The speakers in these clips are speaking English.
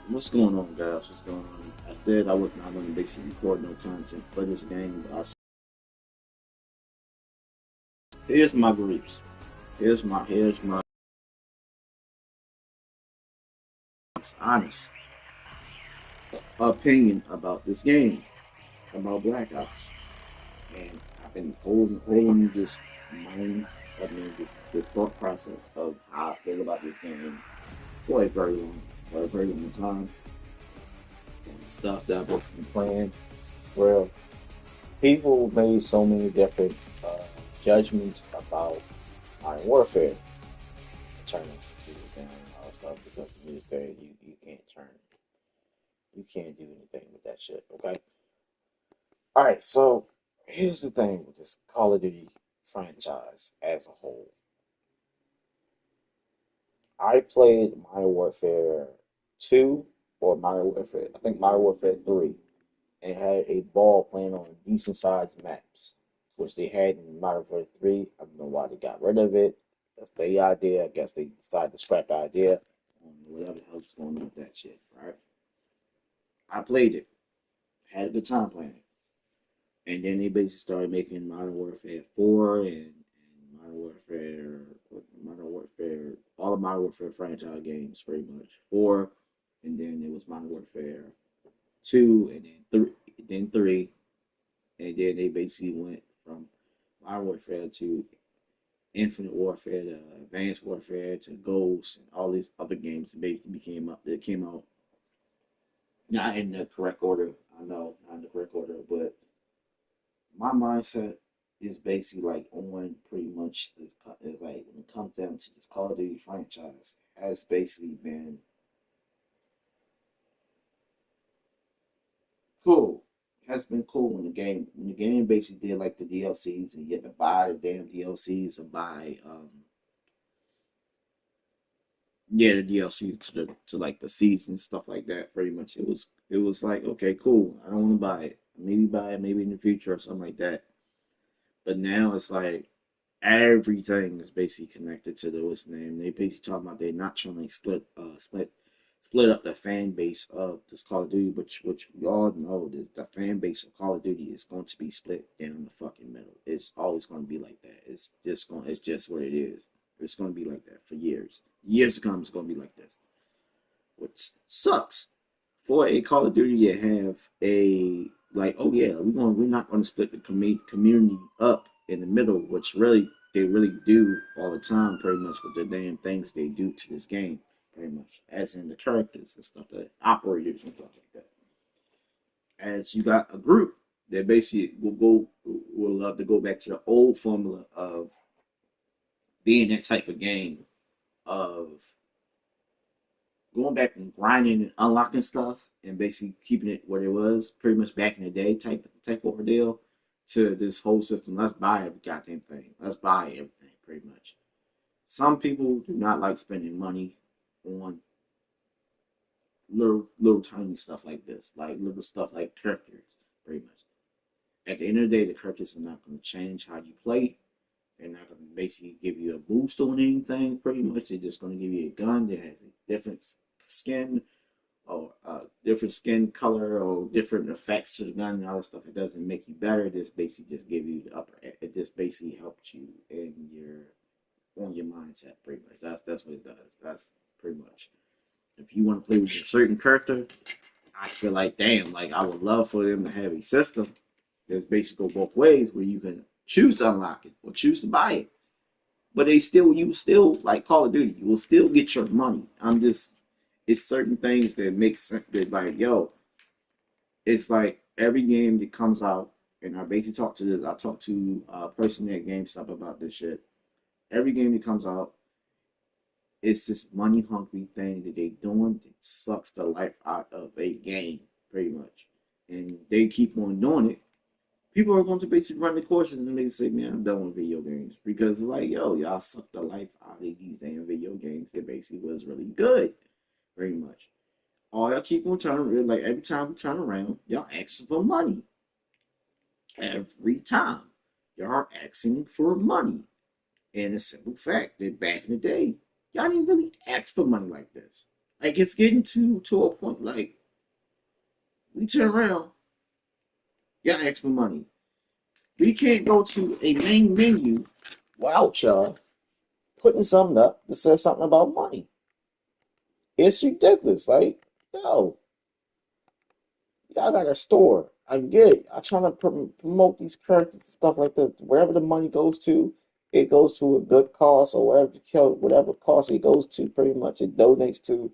What's going on, guys? What's going on? I said I was not going to basically record no content for this game, but here's my beliefs. Here's my honest opinion about this game, about Black Ops, and I've been holding this mind, this thought process of how I feel about this game for a very long time. And the stuff that I've been playing. Well, people made so many different uh, judgments about Modern Warfare, turning people down and all that stuff because the news there you can't turn, you can't do anything with that shit. Okay. All right. So here's the thing with this Call of Duty franchise as a whole. I played Modern Warfare 2 or Modern Warfare, I think Modern Warfare 3, and had a ball playing on decent sized maps, which they had in Modern Warfare 3. I don't know why they got rid of it. That's their idea. I guess they decided to scrap the idea. Whatever the hell's going on with that shit, right? I played it, had a good time playing it. And then they basically started making Modern Warfare 4 and Modern Warfare, all of Modern Warfare franchise games pretty much. 4, and then it was Modern Warfare 2, and then 3, and then they basically went from Modern Warfare to Infinite Warfare to Advanced Warfare to Ghosts and all these other games that basically came out not in the correct order. I know, not in the correct order, but my mindset is basically like on pretty much this like when it comes down to this Call of Duty franchise has basically been cool. Has been cool when the game basically did like the DLCs and you had to buy the damn DLCs and buy yeah the DLCs to like the season stuff like that. Pretty much it was like okay cool. I don't want to buy it maybe in the future or something like that. But now it's like everything is basically connected to the what's the name. They basically talking about they're not trying to split up the fan base of this Call of Duty, which we all know that the fan base of Call of Duty is going to be split down the fucking middle. It's always going to be like that. It's just what it is. It's going to be like that for years. Years to come, it's going to be like this, which sucks for a Call of Duty to have a like, oh yeah, we're not gonna split the community up in the middle, which really they really do all the time, pretty much with the damn things they do to this game, pretty much, as in the characters and stuff, the operators and stuff like that. As you got a group that basically will love to go back to the old formula of being that type of game of going back and grinding and unlocking stuff and basically keeping it what it was pretty much back in the day type of ordeal to this whole system. Let's buy every goddamn thing. Let's buy everything pretty much. Some people do not like spending money on little tiny stuff like this, like little stuff like characters, pretty much. At the end of the day, the characters are not going to change how you play. They're not going to basically give you a boost on anything, pretty much. They're just going to give you a gun that has a different skin or different skin color or different effects to the gun and all that stuff. It doesn't make you better. It just basically just give you the upper. It just basically helps you in your on your mindset. Pretty much. That's what it does. That's pretty much. If you want to play with a certain character, I feel like damn, like I would love for them to have a system that's basically go both ways where you can choose to unlock it or choose to buy it. But you still like Call of Duty. You will still get your money. It's certain things that make sense. That like, yo, it's like every game that comes out, and I basically talk to this. I talked to a person at GameStop about this shit. Every game that comes out, it's this money hungry thing that they doing that sucks the life out of a game, pretty much. And they keep on doing it. People are going to basically run the courses and they say, man, I'm done with video games. Because it's like, yo, y'all suck the life out of these damn video games that basically was really good, pretty much. All y'all keep on turning, like every time we turn around, y'all asking for money. Every time. Y'all are asking for money. And a simple fact that back in the day, y'all didn't really ask for money like this. Like it's getting to a point like we turn around, y'all ask for money. We can't go to a main menu without y'all putting something up that says something about money. It's ridiculous. Like, yo, y'all got a store. I get it. I'm trying to promote these characters and stuff like this. Wherever the money goes to, it goes to a good cause or whatever cause it goes to. Pretty much, it donates to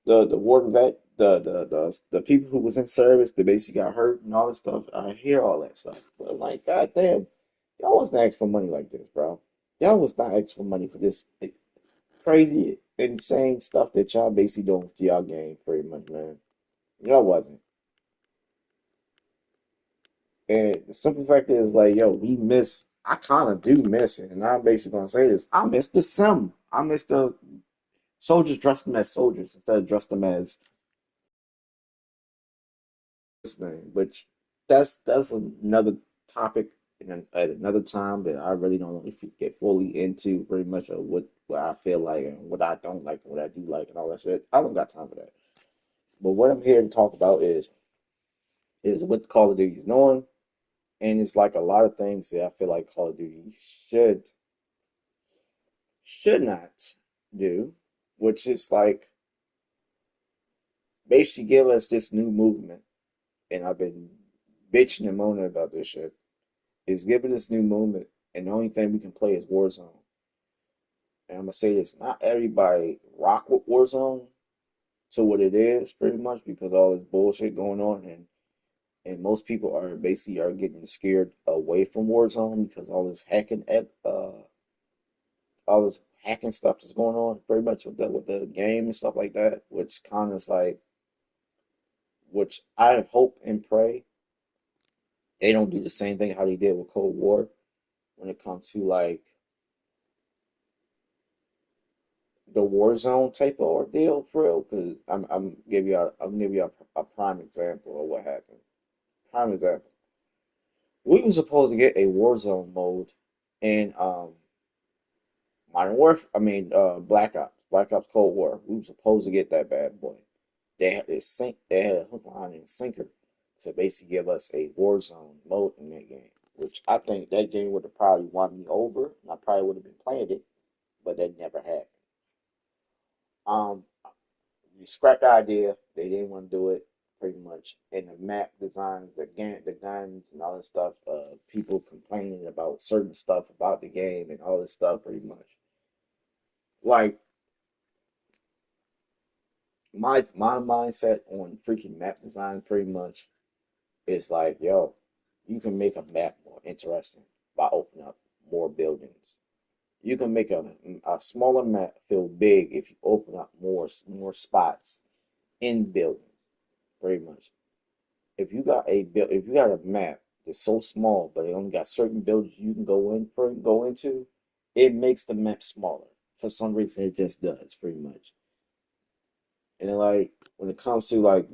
the war vet, the people who was in service that basically got hurt and all this stuff. I hear all that stuff, but I'm like, God damn, y'all wasn't asking for money like this, bro. Y'all was not asking for money for this crazy, insane stuff that y'all basically doing with y'all game, pretty much, man. Y'all wasn't. And the simple fact is, like, yo, we miss. I kind of do miss it, and I'm basically gonna say this. I miss the sim. I miss the soldiers dressed them as soldiers instead of dressed them as this thing. Which that's another topic at another time that I really don't want to get fully into. Pretty much of what I feel like and what I don't like and what I do like and all that shit. I don't got time for that. But what I'm here to talk about is what Call of Duty is knowing, and it's like a lot of things that I feel like Call of Duty should not do, which is like basically give us this new movement. And I've been bitching and moaning about this shit. Is giving this new movement, and the only thing we can play is Warzone. And I'm gonna say this: not everybody rock with Warzone to what it is, pretty much because all this bullshit going on, and most people are basically are getting scared away from Warzone because all this hacking stuff that's going on, pretty much with the game and stuff like that, which kind of is like, which I hope and pray they don't do the same thing how they did with Cold War when it comes to like the Warzone type of ordeal for real. Because I'm give you a prime example of what happened. Prime example. We were supposed to get a Warzone mode in Modern Warfare. I mean, Black Ops Cold War. We were supposed to get that bad boy. They had a hook, line, and sinker to basically give us a Warzone mode in that game, which I think that game would have probably won me over, and I probably would have been playing it, but that never happened. Um, we scrapped the idea. They didn't want to do it, pretty much. And the map designs, the guns, and all this stuff. People complaining about certain stuff about the game and all this stuff, pretty much. Like my mindset on freaking map design, pretty much it's like, yo, you can make a map more interesting by opening up more buildings. You can make a smaller map feel big if you open up more spots in buildings, pretty much. If you got a map that's so small, but it only got certain buildings you can go into, it makes the map smaller. For some reason, it just does, pretty much. And then, like when it comes to like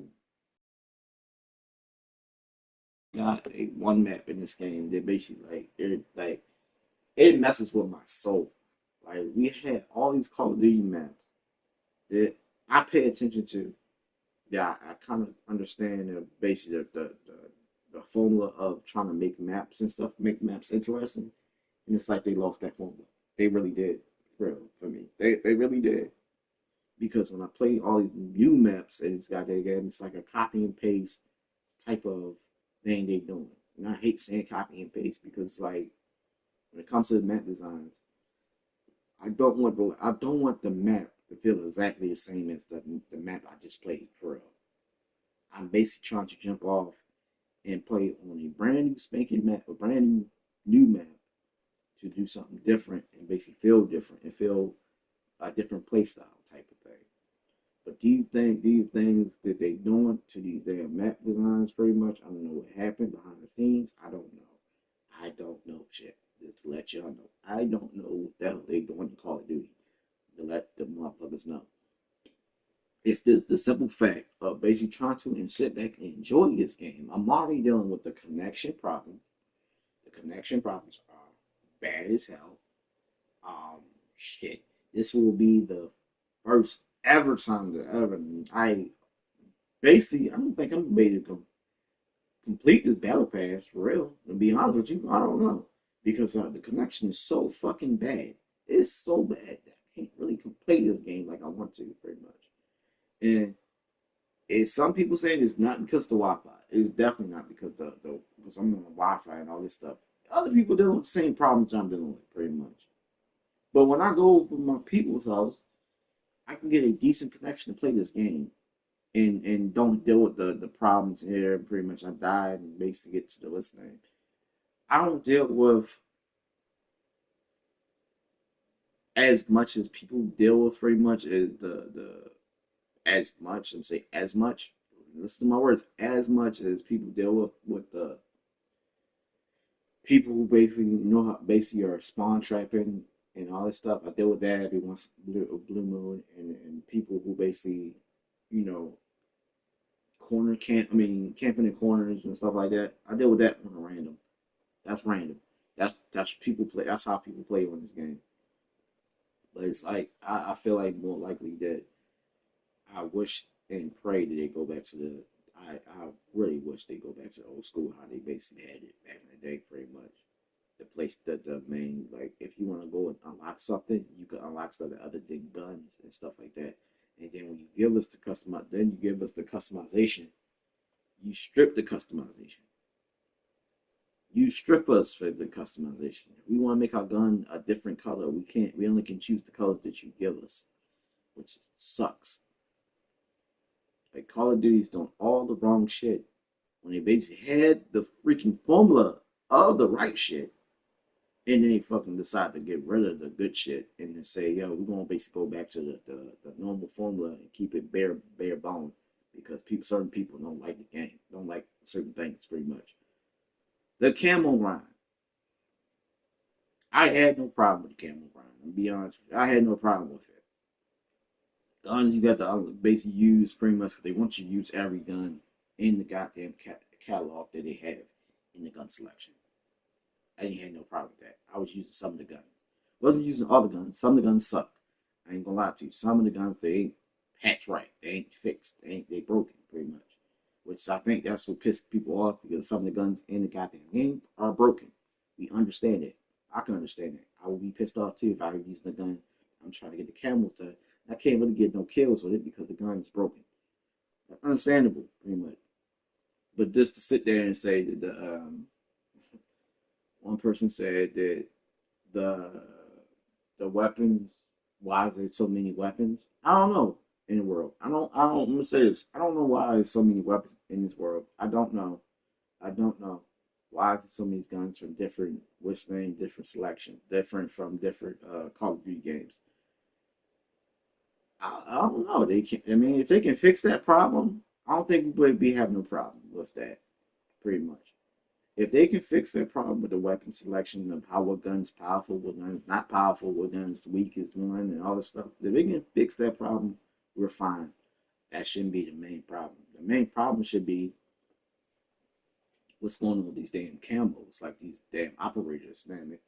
got a one map in this game, they basically it messes with my soul. Like we had all these Call of Duty maps that I pay attention to. Yeah, I kind of understand basically the formula of trying to make maps and stuff, make maps interesting. And it's like they lost that formula. They really did, for me. They really did. Because when I play all these new maps and it's got that game, it's like a copy and paste type of thing they doing. And I hate saying copy and paste because like when it comes to the map designs, I don't want the map to feel exactly the same as the map I just played for real. I'm basically trying to jump off and play on a brand new spanking map, a brand new map to do something different and basically feel different and feel a different play style type of thing. But these things that they doing to these damn map designs, pretty much, I don't know what happened behind the scenes. I don't know. I don't know shit. Just to let y'all know, I don't know what the hell they doing in Call of Duty. To let the motherfuckers know. It's the simple fact of basically trying to sit back and enjoy this game. I'm already dealing with the connection problem. The connection problems are bad as hell. Um, shit. This will be the first ever time to ever. I basically, I don't think I'm ready to complete this battle pass for real. To be honest with you, I don't know because the connection is so fucking bad. It's so bad that I can't really play this game like I want to, pretty much. And it's some people saying it's not because of the Wi-Fi. It's definitely not because the because I'm on the Wi-Fi and all this stuff. Other people dealing with the same problems I'm dealing with, pretty much. But when I go over my people's house, I can get a decent connection to play this game and don't deal with the problems here. Pretty much, I died and basically get to the listening. I don't deal with as much as people deal with pretty much as the as much and say as much. Listen to my words, as much as people deal with the people who basically know how basically are spawn trapping and all this stuff. I deal with that every once blue moon and people who basically, you know, camping in corners and stuff like that. I deal with that on a random. That's random. That's people play. That's how people play on this game. But it's like I feel like more likely that I wish and pray that they go back to the. I really wish they go back to the old school how they basically had it back in the day, pretty much. The place that the main like if you want to go and unlock something, you can unlock stuff other than guns and stuff like that. And then when you give us the then you give us the customization. You strip the customization. You strip us for the customization. If we want to make our gun a different color, we can't. We only can choose the colors that you give us, which sucks. Like Call of Duty's doing all the wrong shit when they basically had the freaking formula of the right shit, and then they fucking decide to get rid of the good shit and then say, "Yo, we're gonna basically go back to the normal formula and keep it bare bone," because certain people don't like the game, don't like certain things pretty much. The camo grind. I had no problem with the camo grind. I'm be honest with you. I had no problem with it. Guns you got to basically use pretty much because they want you to use every gun in the goddamn catalog that they have in the gun selection. I didn't have no problem with that. I was using some of the guns. Wasn't using all the guns. Some of the guns suck. I ain't gonna lie to you. Some of the guns they ain't patched right. They ain't fixed. They broken pretty much. Which I think that's what pissed people off because some of the guns in the goddamn game are broken. We understand it. I can understand it. I would be pissed off too if I were using the gun. I'm trying to get the camels to. I can't really get no kills with it because the gun is broken. Understandable, pretty much. But just to sit there and say that one person said that the the weapons. Why is there so many weapons? I don't know in the world. I don't. I'm gonna say this. I don't know why there's so many weapons in this world. I don't know. I don't know. Why is there so many guns from different what's name, different selection, different from different Call of Duty games? I don't know. They can. I mean, if they can fix that problem, I don't think we would be having no problem with that. Pretty much. If they can fix that problem with the weapon selection of how what guns powerful, what guns not powerful, what guns the weakest one, and all this stuff, if they can fix that problem, we're fine. That shouldn't be the main problem. The main problem should be what's going on with these damn camos, like these damn operators, man.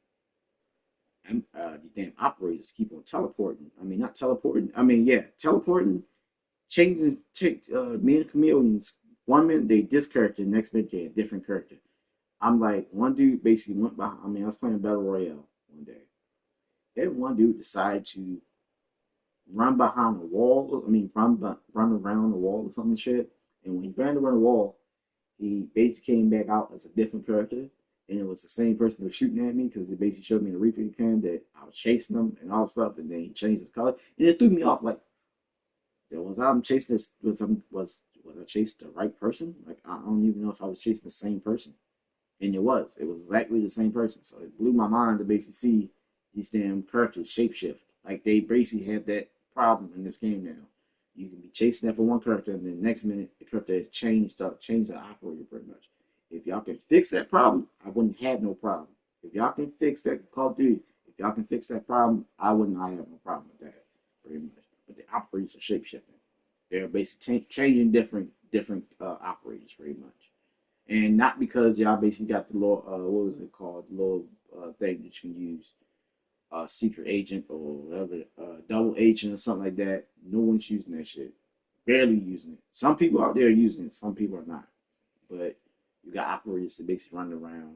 These damn operators keep on teleporting. I mean, not teleporting. I mean, yeah, teleporting, changing. Take me and chameleons. 1 minute they this character, next minute they a different character. I'm like, one dude basically went by. I mean, I was playing Battle Royale one day. And one dude decided to run behind a wall. I mean, run around the wall or something shit. And when he ran around the wall, he basically came back out as a different character. And it was the same person who was shooting at me because it basically showed me in the replay cam that I was chasing him and all stuff. And then he changed his color. And it threw me off like, was I chasing this? Was I chasing the right person? Like, I don't even know if I was chasing the same person. And it was. It was exactly the same person. So it blew my mind to basically see these damn characters shapeshift. Like they basically have that problem in this game now. You can be chasing after one character, and then next minute the character has changed the operator pretty much. If y'all can fix that problem, I wouldn't have no problem. If y'all can fix that Call of Duty, if y'all can fix that problem, I have no problem with that pretty much. But the operators are shapeshifting. They're basically changing different operators pretty much and not because y'all basically got the little what was it called, the little thing that you can use. secret agent or whatever, double agent or something like that. No one's using that shit. Barely using it. Some people out there are using it. Some people are not. But you got operators that basically run around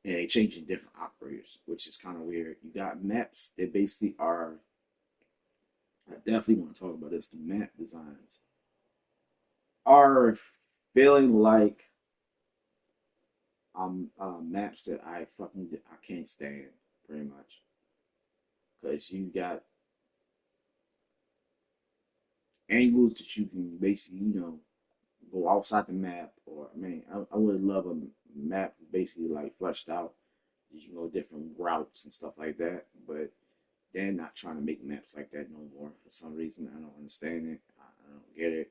and they changing different operators, which is kind of weird. You got maps that basically are. I definitely want to talk about this. The map designs are feeling like maps that I can't stand pretty much because you got angles that you can basically go outside the map. Or I mean, I would love a map that's basically like fleshed out. You can go different routes and stuff like that, but they're not trying to make maps like that no more for some reason. I don't understand it. I don't get it.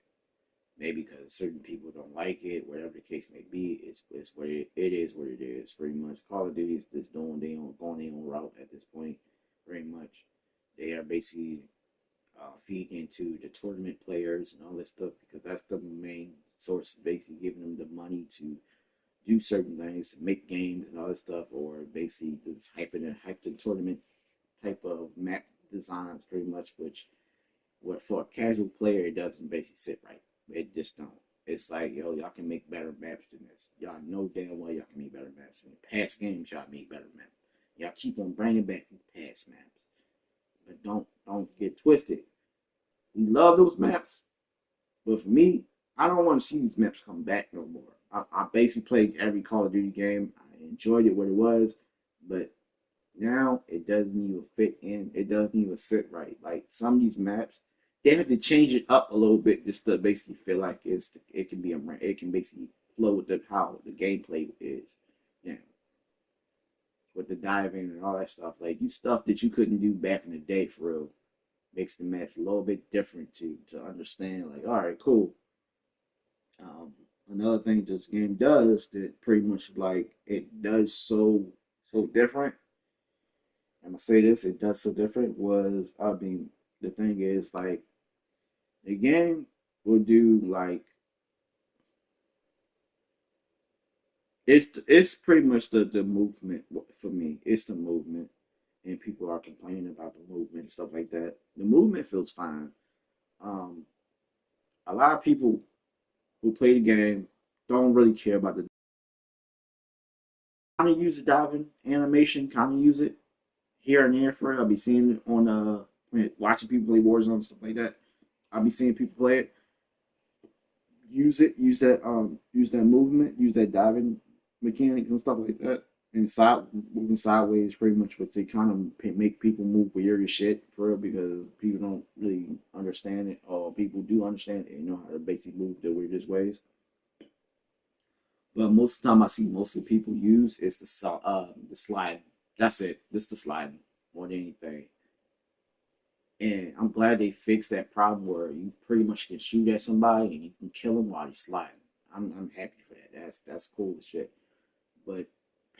Maybe because certain people don't like it, whatever the case may be. It's what it is. What it is. Pretty much, Call of Duty is just doing going their own route at this point. Very much, they are basically feeding into the tournament players and all that stuff because that's the main source, basically giving them the money to do certain things, to make games and all that stuff, or basically just hype the tournament type of map designs, pretty much. Which, what for a casual player, it doesn't basically sit right. It just don't. It's like, yo, y'all can make better maps than this. Y'all know damn well y'all can make better maps. In past games, y'all made better maps. Y'all keep on bringing back these past maps, but don't get twisted. We love those maps, but for me, I don't want to see these maps come back no more. I basically played every Call of Duty game. I enjoyed it what it was, but now it doesn't even fit in. It doesn't even sit right. Like some of these maps, they have to change it up a little bit just to basically feel like it can be it can basically flow with how the gameplay is. Yeah, with the diving and all that stuff. Like you stuff that you couldn't do back in the day for real makes the maps a little bit different to understand. Like, all right, cool. Um, Another thing this game does that pretty much like it does so different. I'm gonna say this, it does so different was I mean the thing is like the game will do like it's pretty much the movement for me. It's the movement, and people are complaining about the movement and stuff like that. The movement feels fine. Um, a lot of people who play the game don't really care about the kind of use the diving animation, kind of use it here and there for it. I'll be seeing it on watching people play Warzone and stuff like that. I'll be seeing people play it, use that movement, use that diving mechanics and stuff like that. And moving sideways, pretty much, what they kind of make people move weird as shit for real because people don't really understand it, or people do understand it and know how to basically move the weirdest ways. But most of the time, I see most of the people use is the slide. That's it. This the sliding more than anything. And I'm glad they fixed that problem where you pretty much can shoot at somebody and you can kill them while he's sliding. I'm happy for that. That's cool as shit. But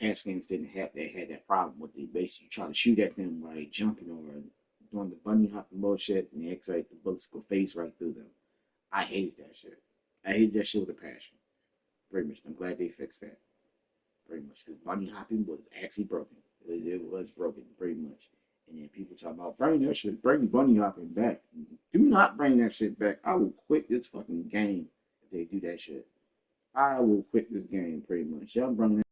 past games didn't have they had that problem with the basically trying to shoot at them while they jumping or doing the bunny hopping bullshit and the bullets go phase right through them. I hated that shit. I hated that shit with a passion. Pretty much. I'm glad they fixed that. Pretty much. Because bunny hopping was actually broken. It was broken, pretty much. And then people talk about bring that shit, bring bunny hopping back. Do not bring that shit back. I will quit this fucking game if they do that shit. I will quit this game pretty much. Y'all bring that.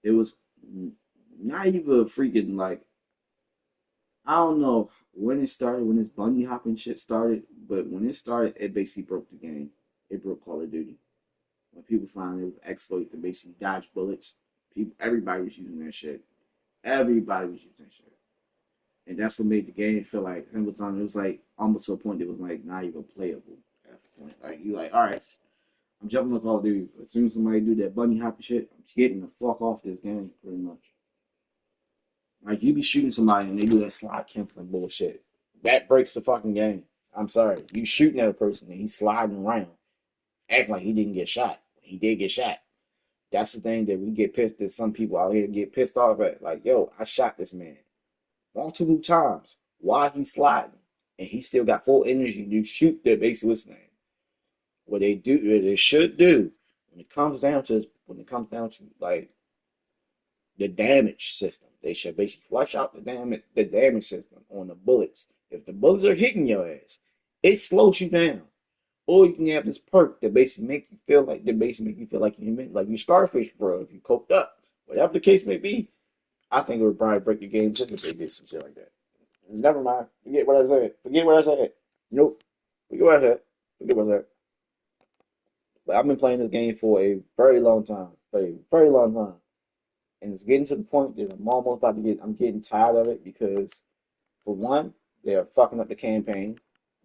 It was not even a freaking like I don't know when it started, when this bunny hopping shit started, but when it started, it basically broke the game. It broke Call of Duty. When people found it was an exploit to basically dodge bullets, everybody was using that shit. Everybody was using that shit. And that's what made the game feel like it was like almost to a point that was like not even playable at the point. Like you like, all right, I'm jumping on Call of Duty. As soon as somebody do that bunny hopping shit, I'm getting the fuck off this game, pretty much. Like you be shooting somebody and they do that slide canceling bullshit. That breaks the fucking game. I'm sorry. You shooting at a person and he's sliding around, acting like he didn't get shot. He did get shot. That's the thing that we get pissed that some people out here get pissed off at. Like, yo, I shot this man multiple times while he's sliding. And he still got full energy to shoot the base what's name. What they should do when it comes down to like the damage system. They should basically flush out the damage system on the bullets. If the bullets are hitting your ass, it slows you down. Or you can have this perk that basically make you feel like you Scarface for real if you coked up. Whatever the case may be, I think it would probably break the game just if they did some shit like that. Never mind. Forget what I said. Forget what I said. Nope. Forget what I said. Forget what I said. But I've been playing this game for a very long time. For a very long time. And it's getting to the point that I'm getting tired of it because for one, they're fucking up the campaign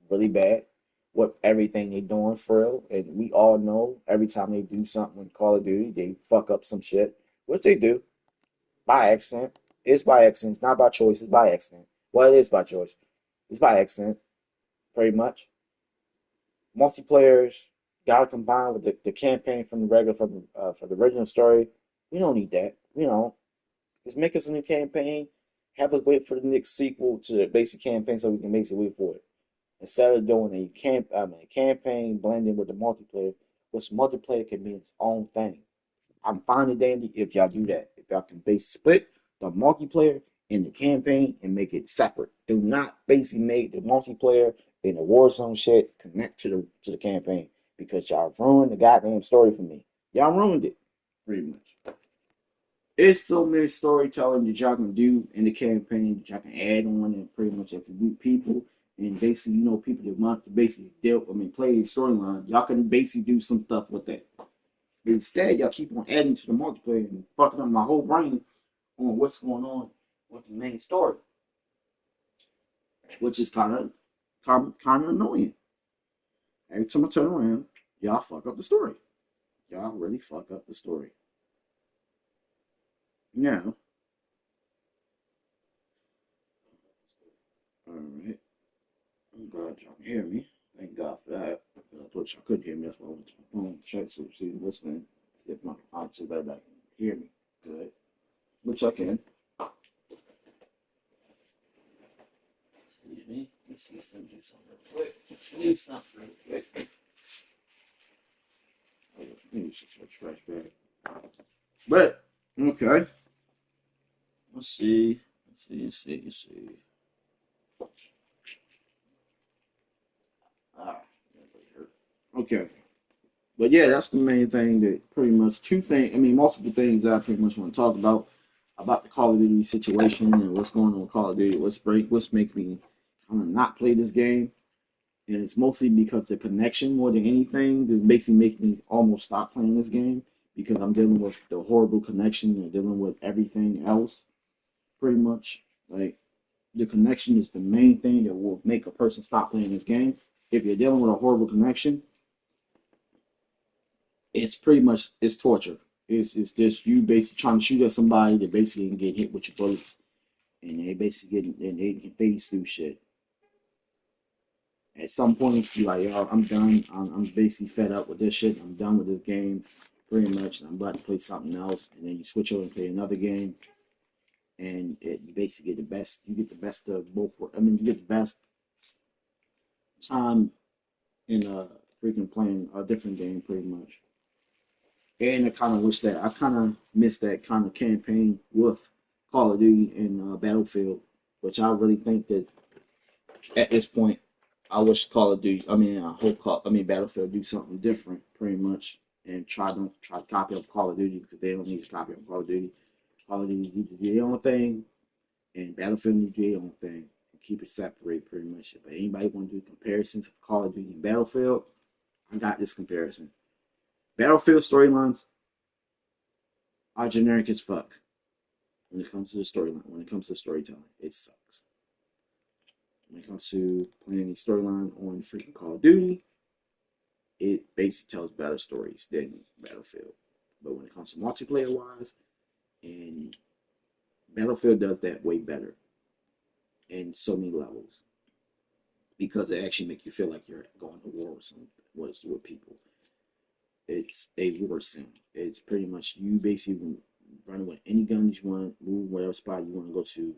really bad with everything they're doing for real. And we all know every time they do something in Call of Duty, they fuck up some shit. What they do by accident. It's by accident. It's not by choice. It's by accident. Well, it is by choice. It's by accident, pretty much. Multiplayers gotta combine with the campaign from the regular from the original story. We don't need that. You know, just make us a new campaign. Have us wait for the next sequel to the basic campaign so we can basically wait for it. Instead of doing a campaign blending with the multiplayer, which multiplayer can be its own thing. I'm fine and dandy if y'all do that. If y'all can base split the multiplayer and the campaign and make it separate. Do not basically make the multiplayer and the Warzone shit connect to the campaign because y'all ruined the goddamn story for me. Y'all ruined it, pretty much. It's so many storytelling that y'all can do in the campaign that y'all can add on and pretty much if you meet people and basically people that want to basically play the storyline, y'all can basically do some stuff with that. But instead, y'all keep on adding to the multiplayer and fucking up my whole brain on what's going on with the main story, which is kind of annoying. Every time I turn around, y'all fuck up the story. Y'all really fuck up the story. Now, all right. I'm glad y'all can hear me. Thank God for that. I thought y'all couldn't hear me. That's why I went to my phone to check so see listening. If my obviously everybody can hear me. Good. Which I can. Excuse me. Let's see something real quick. Do something real quick. Maybe it's just a trash bag. But okay. Let's see. Let's see. Ah, okay. But yeah, that's the main thing that pretty much multiple things that I pretty much want to talk about the Call of Duty situation and what's going on with Call of Duty, what's making me kind of not play this game. And it's mostly because the connection more than anything that basically makes me almost stop playing this game because I'm dealing with the horrible connection and dealing with everything else pretty much. Like the connection is the main thing that will make a person stop playing this game. If you're dealing with a horrible connection, it's pretty much it's torture. It's just you basically trying to shoot at somebody that basically can get hit with your bullets, and they basically they can phase through shit. At some point, you're like, yo, I'm done. I'm basically fed up with this shit. I'm done with this game, pretty much. I'm about to play something else, and then you switch over and play another game, and you basically get the best. You get the best of both. You get the best time in freaking playing a different game, pretty much. And I kind of miss that kind of campaign with Call of Duty and Battlefield, which I really think that at this point, I wish Call of Duty, Battlefield do something different, pretty much, and try to copy of Call of Duty because they don't need to copy of Call of Duty. Call of Duty need to do their own thing, and Battlefield need to do their own thing, and keep it separate, pretty much. If anybody want to do comparisons of Call of Duty and Battlefield, I got this comparison. Battlefield storylines are generic as fuck when it comes to the storyline. When it comes to storytelling, it sucks. When it comes to playing a storyline on freaking Call of Duty, it basically tells better stories than Battlefield. But when it comes to multiplayer wise, and Battlefield does that way better in so many levels because it actually makes you feel like you're going to war with people. It's a war sim. It's pretty much you basically running with any guns you want, move whatever spot you want to go to,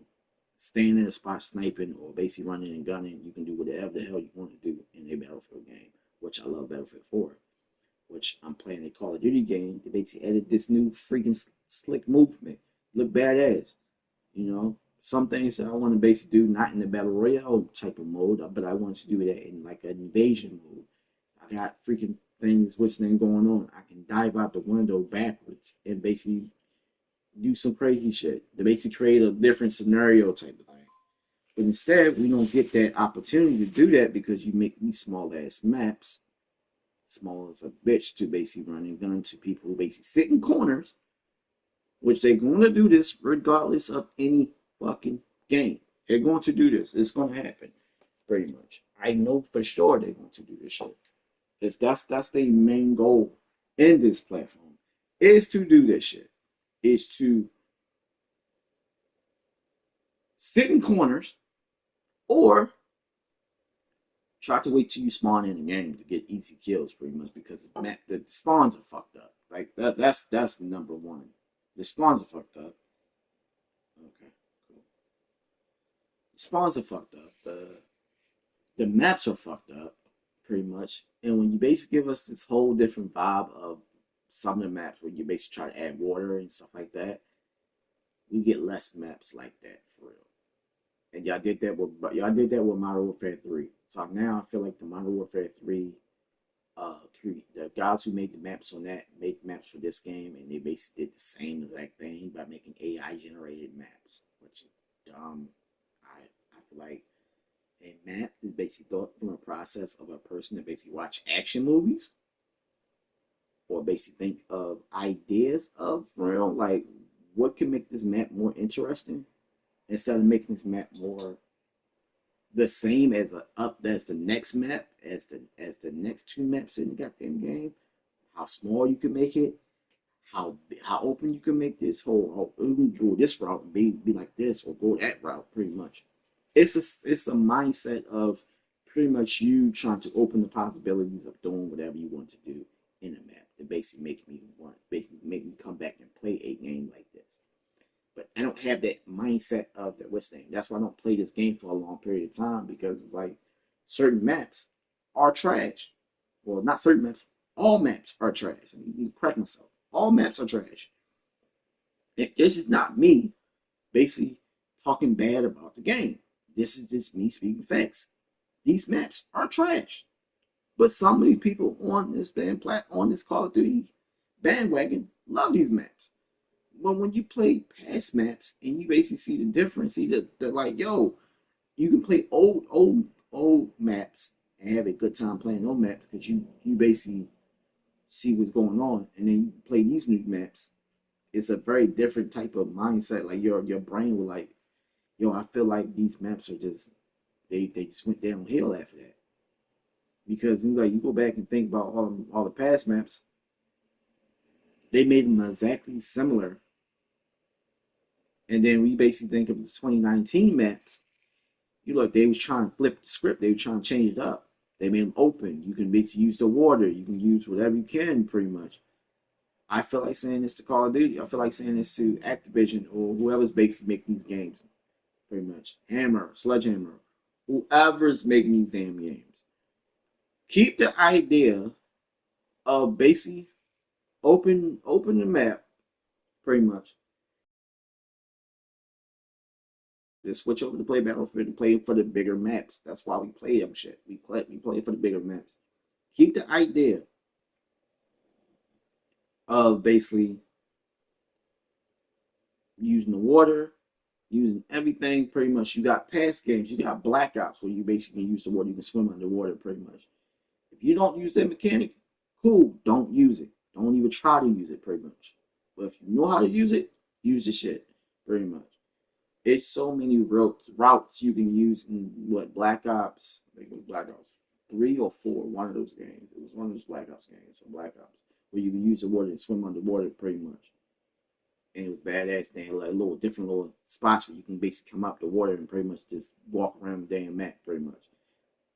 staying in a spot sniping or basically running and gunning. You can do whatever the hell you want to do in a Battlefield game, which I love Battlefield 4. Which I'm playing a Call of Duty game. They basically added this new freaking slick movement look badass. You know, some things that I want to basically do not in the battle royale type of mode, but I want to do that in like an invasion mode. I got freaking things, what's then going on. I can dive out the window backwards and basically do some crazy shit to basically create a different scenario type of thing. But instead, we don't get that opportunity to do that because you make these small ass maps, small as a bitch, to basically run and gun to people who basically sit in corners, which they're going to do this regardless of any fucking game. They're going to do this. It's going to happen, pretty much. I know for sure they're going to do this shit. Because that's their main goal in this platform is to do this shit. Is to sit in corners or try to wait till you spawn in the game to get easy kills, pretty much, because the spawns are fucked up. Like that's number one. The spawns are fucked up. Okay, cool. The spawns are fucked up. The maps are fucked up, pretty much. And when you basically give us this whole different vibe of some of the maps where you basically try to add water and stuff like that, we get less maps like that for real. And y'all did that with Modern Warfare 3. So now I feel like the Modern Warfare 3 the guys who made the maps on that make maps for this game, and they basically did the same exact thing by making AI generated maps, which is dumb. I feel like a map is basically thought from a process of a person that basically watch action movies or basically think of ideas of real like what can make this map more interesting instead of making this map more the same as the next map as the next two maps in the goddamn game. How small you can make it, how open you can make this whole you can go this route and be like this or go that route pretty much. It's a mindset of pretty much you trying to open the possibilities of doing whatever you want to do in a map to basically make me come back and play a game like this. But I don't have that mindset of the West End. That's why I don't play this game for a long period of time because it's like certain maps are trash. Well, not certain maps. All maps are trash. I mean, correct myself. All maps are trash. This is not me basically talking bad about the game. This is just me speaking facts. These maps are trash. But so many people on this Call of Duty bandwagon love these maps. But when you play past maps and you basically see the difference, see that like, yo, you can play old maps and have a good time playing old maps because you basically see what's going on, and then you play these new maps. It's a very different type of mindset. Like your brain will like, yo, I feel like these maps are just they just went downhill after that because like you go back and think about all the past maps, they made them exactly similar. And then we basically think of the 2019 maps. You look, they was trying to flip the script. They were trying to change it up. They made them open. You can basically use the water. You can use whatever you can, pretty much. I feel like saying this to Call of Duty. I feel like saying this to Activision or whoever's basically making these games, pretty much. Hammer, Sledgehammer, whoever's making these damn games. Keep the idea of basically open the map, pretty much. Just switch over to play Battlefield and play for the bigger maps. That's why we play them shit. We play for the bigger maps. Keep the idea of basically using the water, using everything pretty much. You got past games, you got Black Ops where you basically use the water, you can swim underwater pretty much. If you don't use that mechanic, cool, don't use it. Don't even try to use it pretty much. But if you know how to use the shit pretty much. It's so many routes you can use in what Black Ops, I think it was Black Ops 3 or 4, one of those games. It was one of those Black Ops games, so Black Ops, where you can use the water and swim underwater pretty much. And it was badass. They had like little different little spots where you can basically come out the water and pretty much just walk around the damn map pretty much.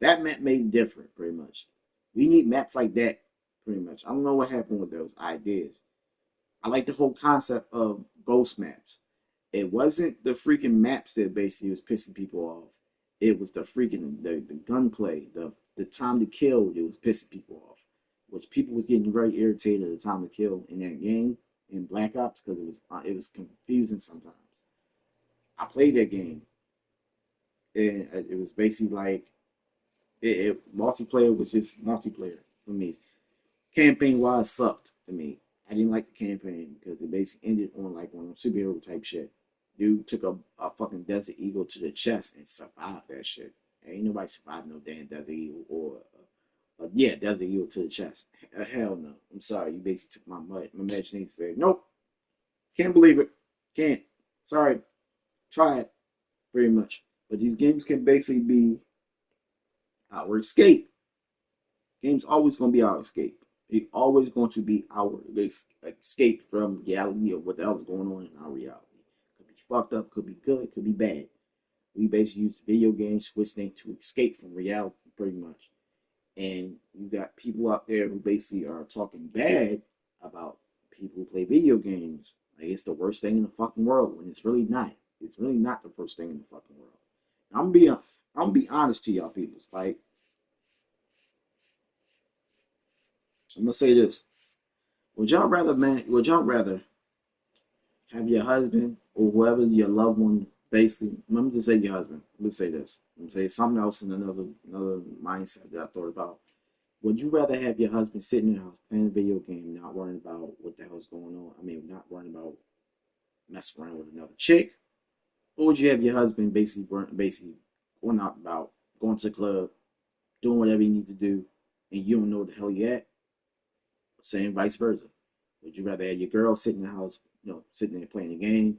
That map made it different pretty much. We need maps like that pretty much. I don't know what happened with those ideas. I like the whole concept of ghost maps. It wasn't the freaking maps that basically was pissing people off. It was the freaking the gunplay, the time to kill that was pissing people off. Which people was getting very irritated at the time to kill in that game. in Black Ops because it was confusing sometimes. I played that game, and it was basically like multiplayer was just multiplayer for me. Campaign wise sucked to me. I didn't like the campaign because it basically ended on like on superhero type shit. Dude took a fucking Desert Eagle to the chest and survived that shit. Ain't nobody survived no damn Desert Eagle or yeah, Desert Eagle to the chest. Hell no. I'm sorry. You basically took my imagination and said, nope, can't believe it. Can't. Sorry. Try it. Very much. But these games can basically be our escape. Games always gonna be our escape. They always going to be our escape from reality of what the hell's going on in our reality. Could be fucked up, could be good, could be bad. We basically use video games, switch things to escape from reality, pretty much. And you got people out there who basically are talking bad about people who play video games. Like it's the worst thing in the fucking world when it's really not. It's really not the first thing in the fucking world. I'm gonna be honest to y'all people. Like I'm gonna say this. Would y'all rather have your husband or whoever your loved one basically, let me just say your husband. Let's say this. Let me say something else in another mindset that I thought about. Would you rather have your husband sitting in the house playing a video game, not worrying about what the hell's going on? I mean, not worrying about messing around with another chick, or would you have your husband basically going out about going to the club, doing whatever you need to do, and you don't know where the hell he at? Same vice versa. Would you rather have your girl sitting in the house, sitting there playing the game,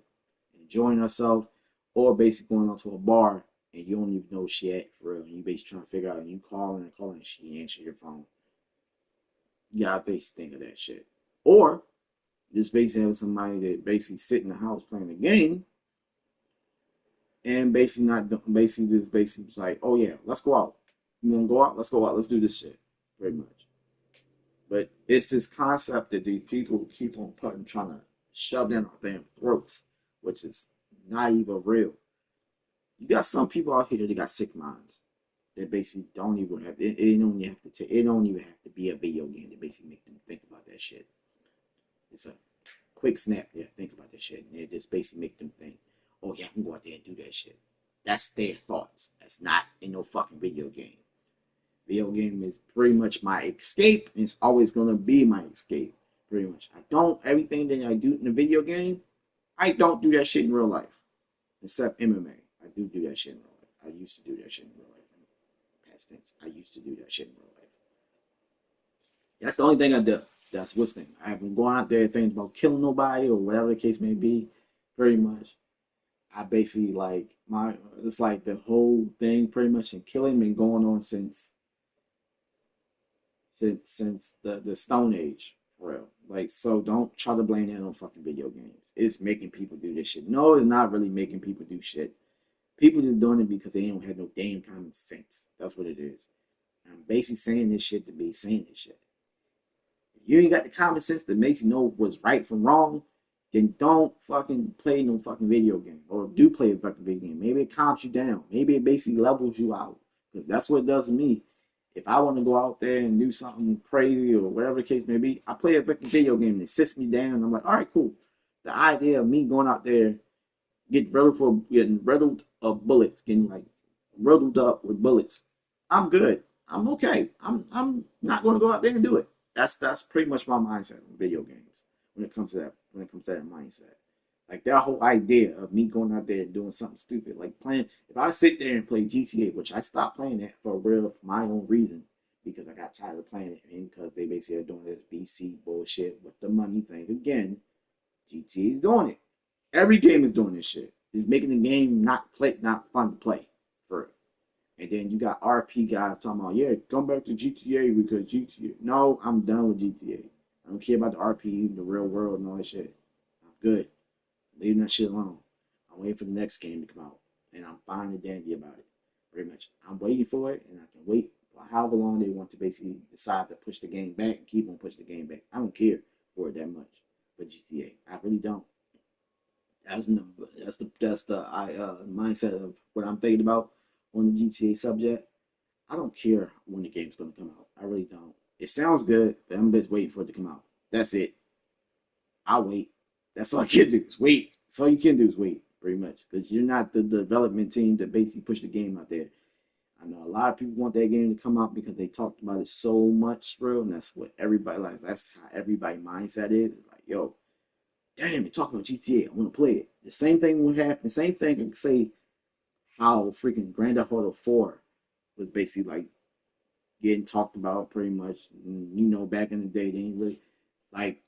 enjoying herself, or basically going out to a bar and you don't even know where she at for real, and you basically trying to figure out, and you calling, and she answer your phone. You gotta basically think of that shit. Or just basically having somebody that basically sit in the house playing the game and basically not basically just basically like, oh yeah, let's go out. You wanna go out? Let's go out. Let's do this shit. Pretty much. But it's this concept that these people keep on trying to shove down our damn throats, which is not even real. You got some people out here that got sick minds. They basically don't even have it don't even have to it don't even have to be a video game to basically make them think about that shit. It's a quick snap there, think about that shit. And it just basically make them think, oh yeah, I can go out there and do that shit. That's their thoughts. That's not in no fucking video game. Video game is pretty much my escape, and it's always gonna be my escape. Pretty much. I don't everything that I do in a video game, I don't do that shit in real life. Except MMA. I do that shit in real life. I used to do that shit in real life. Past tense. I used to do that shit in real life. That's the only thing I do. That's what's thing. I haven't gone out there thinking about killing nobody or whatever the case may be. Pretty much. I basically like it's like the whole thing pretty much in killing been going on since the Stone Age, for real. Like, so don't try to blame that on fucking video games. It's making people do this shit. No, it's not really making people do shit. People just doing it because they don't have no damn common sense. That's what it is. I'm basically saying this shit to be saying this shit. If you ain't got the common sense that makes you know what's right from wrong, then don't fucking play no fucking video game. Or do play a fucking video game. Maybe it calms you down. Maybe it basically levels you out. Because that's what it does to me. If I want to go out there and do something crazy or whatever the case may be, I play a fucking video game and it sits me down. And I'm like, all right, cool. The idea of me going out there getting riddled of bullets, getting like riddled up with bullets. I'm good. I'm okay. I'm not going to go out there and do it. That's pretty much my mindset in video games when it comes to that mindset. Like that whole idea of me going out there and doing something stupid, like playing. If I sit there and play GTA, which I stopped playing that for real for my own reasons because I got tired of playing it, and because they basically are doing this BC bullshit with the money thing again. GTA is doing it. Every game is doing this shit. It's making the game not fun to play for it. And then you got RP guys talking about, yeah, come back to GTA because GTA. No, I'm done with GTA. I don't care about the RP, the real world, and all that shit. I'm good. Leaving that shit alone. I'm waiting for the next game to come out, and I'm fine and dandy about it. Pretty much, I'm waiting for it, and I can wait for however long they want to basically decide to push the game back and keep on pushing the game back. I don't care for it that much for GTA. I really don't. That's the mindset of what I'm thinking about on the GTA subject. I don't care when the game's gonna come out. I really don't. It sounds good, but I'm just waiting for it to come out. That's it. I'll wait. That's all I can do is wait. That's all you can do is wait, pretty much, because you're not the development team that basically push the game out there. I know a lot of people want that game to come out because they talked about it so much, bro, and that's what everybody likes. That's how everybody mindset is. It's like, yo, damn, you're talking about GTA. I want to play it. The same thing would happen. The same thing can say how freaking Grand Theft Auto 4 was basically like getting talked about pretty much. And, back in the day, they didn't really like.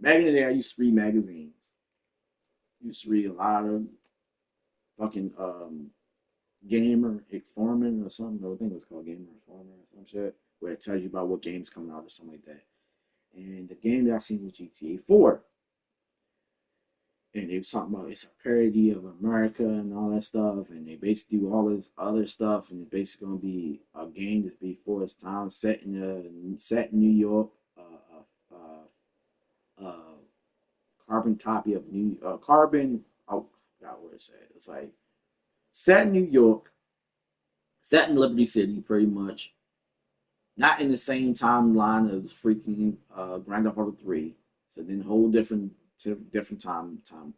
Back in the day, I used to read magazines. I used to read a lot of fucking Gamer Informer or something. I think it was called Gamer Informer or some shit, where it tells you about what games coming out or something like that. And the game that I seen was GTA 4. And they was talking about it's a parody of America and all that stuff, and they basically do all this other stuff, and it's basically gonna be a game that's before its time, set in New York, uh, carbon copy of carbon. Oh, I forgot what it said. It's like set in New York, set in Liberty City, pretty much. Not in the same timeline as freaking Grand Theft Auto 3. So then whole different timeline type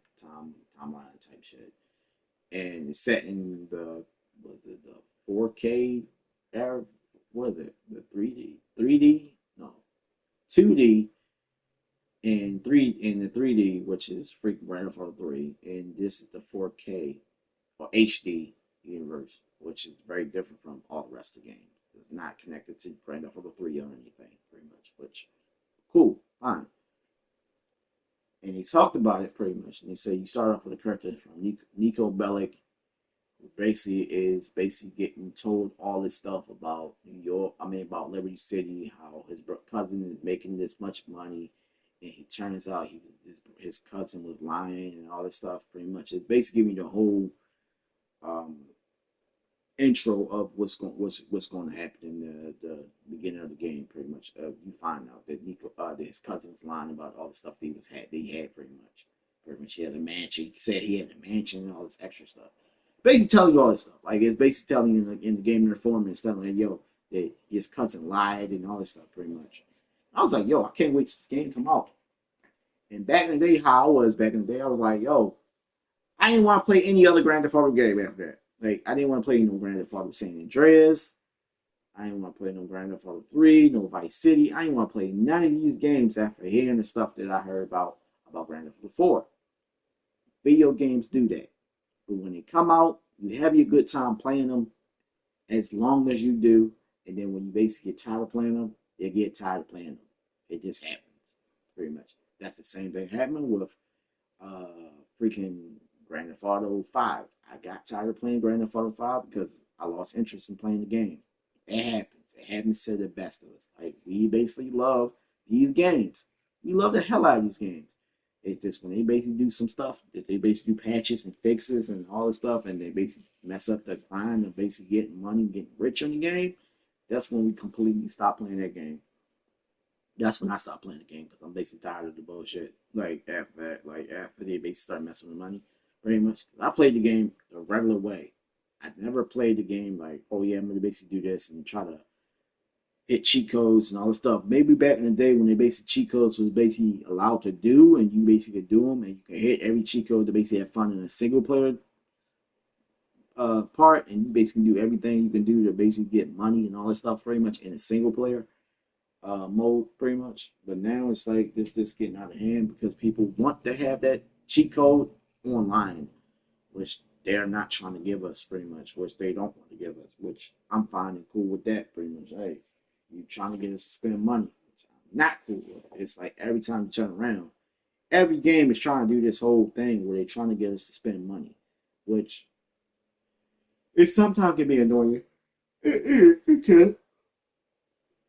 shit. And it's set in the was it the 4K era? What is it? The 3D? No, 2D and the 3D, which is freaking Grand Theft Auto 3, and this is the 4K or HD universe, which is very different from all the rest of the games. It's not connected to Grand Theft Auto 3 or anything, pretty much. Which cool, fine. And he talked about it pretty much, and he said you start off with a character from Nico Bellic, basically getting told all this stuff about New York. I mean, about Liberty City, how his cousin is making this much money, and he turns out his cousin was lying and all this stuff. Pretty much, it's basically giving you the whole um, intro of what's going to happen in the beginning of the game. Pretty much, you find out that that his cousin was lying about all the stuff that he had pretty much. Pretty much, he had a mansion. He said he had a mansion and all this extra stuff. Basically, telling you all this stuff. Like it's basically telling you in the game informer, it's telling you, yo, that his cousin lied and all this stuff. Pretty much. I was like, yo, I can't wait till this game come out. And back in the day, how I was back in the day, I was like, yo, I didn't want to play any other Grand Theft Auto game after that. Like, I didn't want to play no Grand Theft Auto San Andreas. I didn't want to play no Grand Theft Auto 3, no Vice City. I didn't want to play none of these games after hearing the stuff that I heard about Grand Theft Auto 4. Video games do that. But when they come out, you have your good time playing them as long as you do. And then when you basically get tired of playing them, you get tired of playing them. It just happens, pretty much. That's the same thing happening with uh, freaking Grand Theft Auto 5. I got tired of playing Grand Theft Auto 5 because I lost interest in playing the game. It happens. It happens to the best of us. Like, we basically love these games. We love the hell out of these games. It's just when they basically do some stuff, that they basically do patches and fixes and all this stuff, and they basically mess up the grind of basically getting money, getting rich on the game. That's when we completely stop playing that game. That's when I stopped playing the game because I'm basically tired of the bullshit. Like after that, like after they basically start messing with money, pretty much. I played the game the regular way. I never played the game like, oh yeah, I'm gonna basically do this and try to hit cheat codes and all this stuff. Maybe back in the day when they basically cheat codes was basically allowed to do, and you basically could do them, and you can hit every cheat code to basically have fun in a single player part, and you basically do everything you can do to basically get money and all this stuff pretty much in a single player mode pretty much. But now it's like this getting out of hand because people want to have that cheat code online, which they're not trying to give us pretty much, which they don't want to give us, which I'm fine and cool with that pretty much. Hey, you trying to get us to spend money, which I'm not cool with. It's like every time you turn around, every game is trying to do this whole thing where they're trying to get us to spend money, which it sometimes can be annoying. It can.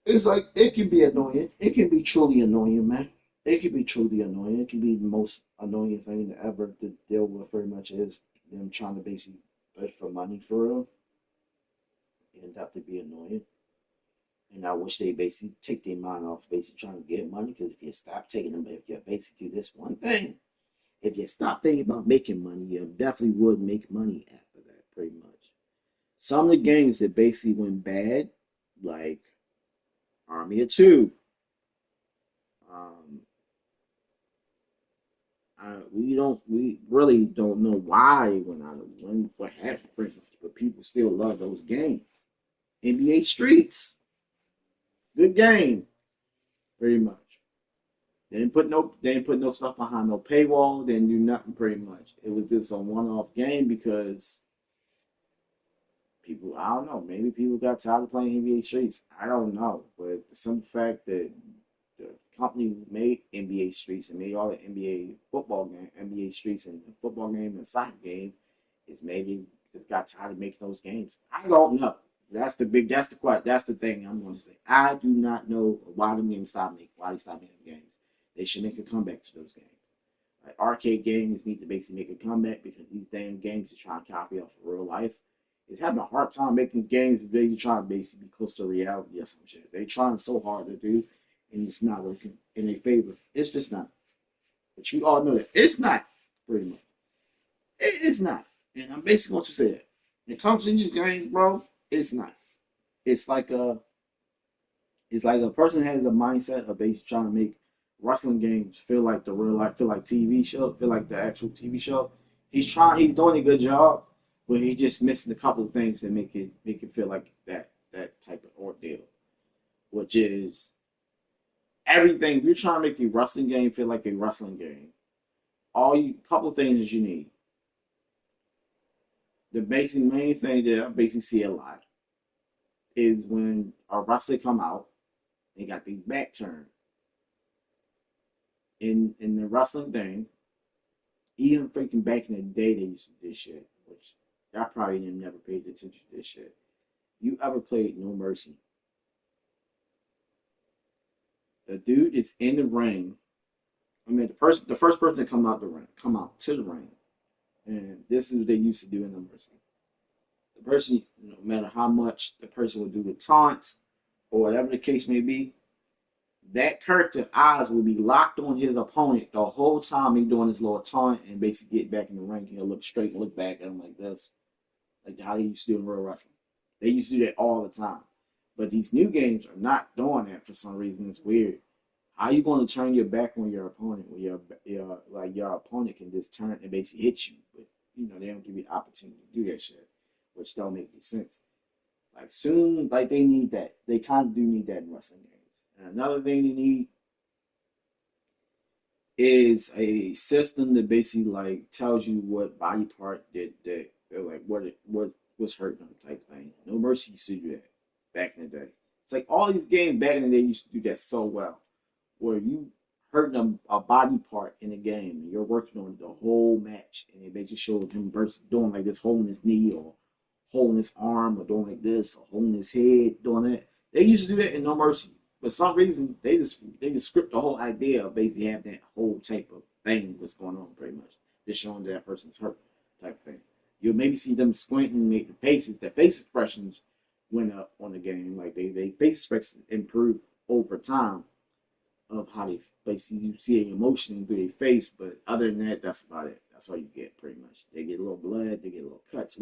It's like it can be annoying. It can be truly annoying, man. It can be truly annoying. It can be the most annoying thing ever to deal with. Very much is them trying to basically beg for money for real. It can definitely be annoying. And I wish they basically take their mind off basically trying to get money. Because if you stop taking them, if you basically do this one thing, if you stop thinking about making money, you definitely would make money after that. Pretty much. Some of the games that basically went bad, like Army of Two. Um, We really don't know why it went out of when what happened, pretty much, but people still love those games. NBA Streets, good game, pretty much. They didn't put no stuff behind no paywall. They didn't do nothing, pretty much. It was just a one-off game because people, I don't know, maybe people got tired of playing NBA Streets. I don't know, but the simple fact that the company who made NBA Streets and made all the NBA football game, NBA Streets and the football game and the soccer game is maybe just got tired of making those games. I don't know. That's the thing I'm going to say. I do not know why the games why they stopped making games. They should make a comeback to those games. Like arcade games need to basically make a comeback because these damn games are trying to copy off of real life. It's having a hard time making games basically trying to basically be close to reality or some shit. They trying so hard to do, and it's not working in their favor. It's just not. But you all know that it's not pretty much. It's not. And I'm basically going to say that. When it comes to these games, bro, it's not. It's like a it's like a person has a mindset of basically trying to make wrestling games feel like the real life, feel like TV show, feel like the actual TV show. He's doing a good job, but he just missing a couple of things that make it feel like that type of ordeal, which is everything. If you're trying to make a wrestling game feel like a wrestling game, all you couple of things that you need. The basic main thing that I basically see a lot is when a wrestler come out, they got the back turned. In the wrestling thing, even freaking back in the day, they used to do this shit, which I probably never paid attention to this shit. You ever played No Mercy? The dude is in the ring. I mean, the first person to come out to the ring, and this is what they used to do in No Mercy. The person, no matter how much the person would do the taunts or whatever the case may be, that character eyes will be locked on his opponent the whole time he doing his little taunt and basically get back in the ring. He'll look straight and look back at him like this, like how they used to do in real wrestling. They used to do that all the time. But these new games are not doing that for some reason. It's weird. How you going to turn your back on your opponent when your opponent can just turn and basically hit you, but they don't give you the opportunity to do that shit, which don't make any sense. Like soon, like they need that. They kind of do need that in wrestling games. And another thing they need is a system that basically like tells you what body part that like what it was hurting them type thing. No Mercy used to do that back in the day. It's like all these games back in the day used to do that so well, where you hurting a body part in the game and you're working on the whole match, and they just showed him versus doing like this, holding his knee or holding his arm or doing like this or holding his head, doing that. They used to do that in No Mercy. For some reason, they just script the whole idea of basically having that whole type of thing what's going on pretty much. Just showing that person's hurt type of thing. You'll maybe see them squinting, make the face expressions went up on the game. Like they face expressions improved over time of how they basically you see an emotion through their face, but other than that, that's about it. That's all you get pretty much. They get a little blood, they get a little cuts,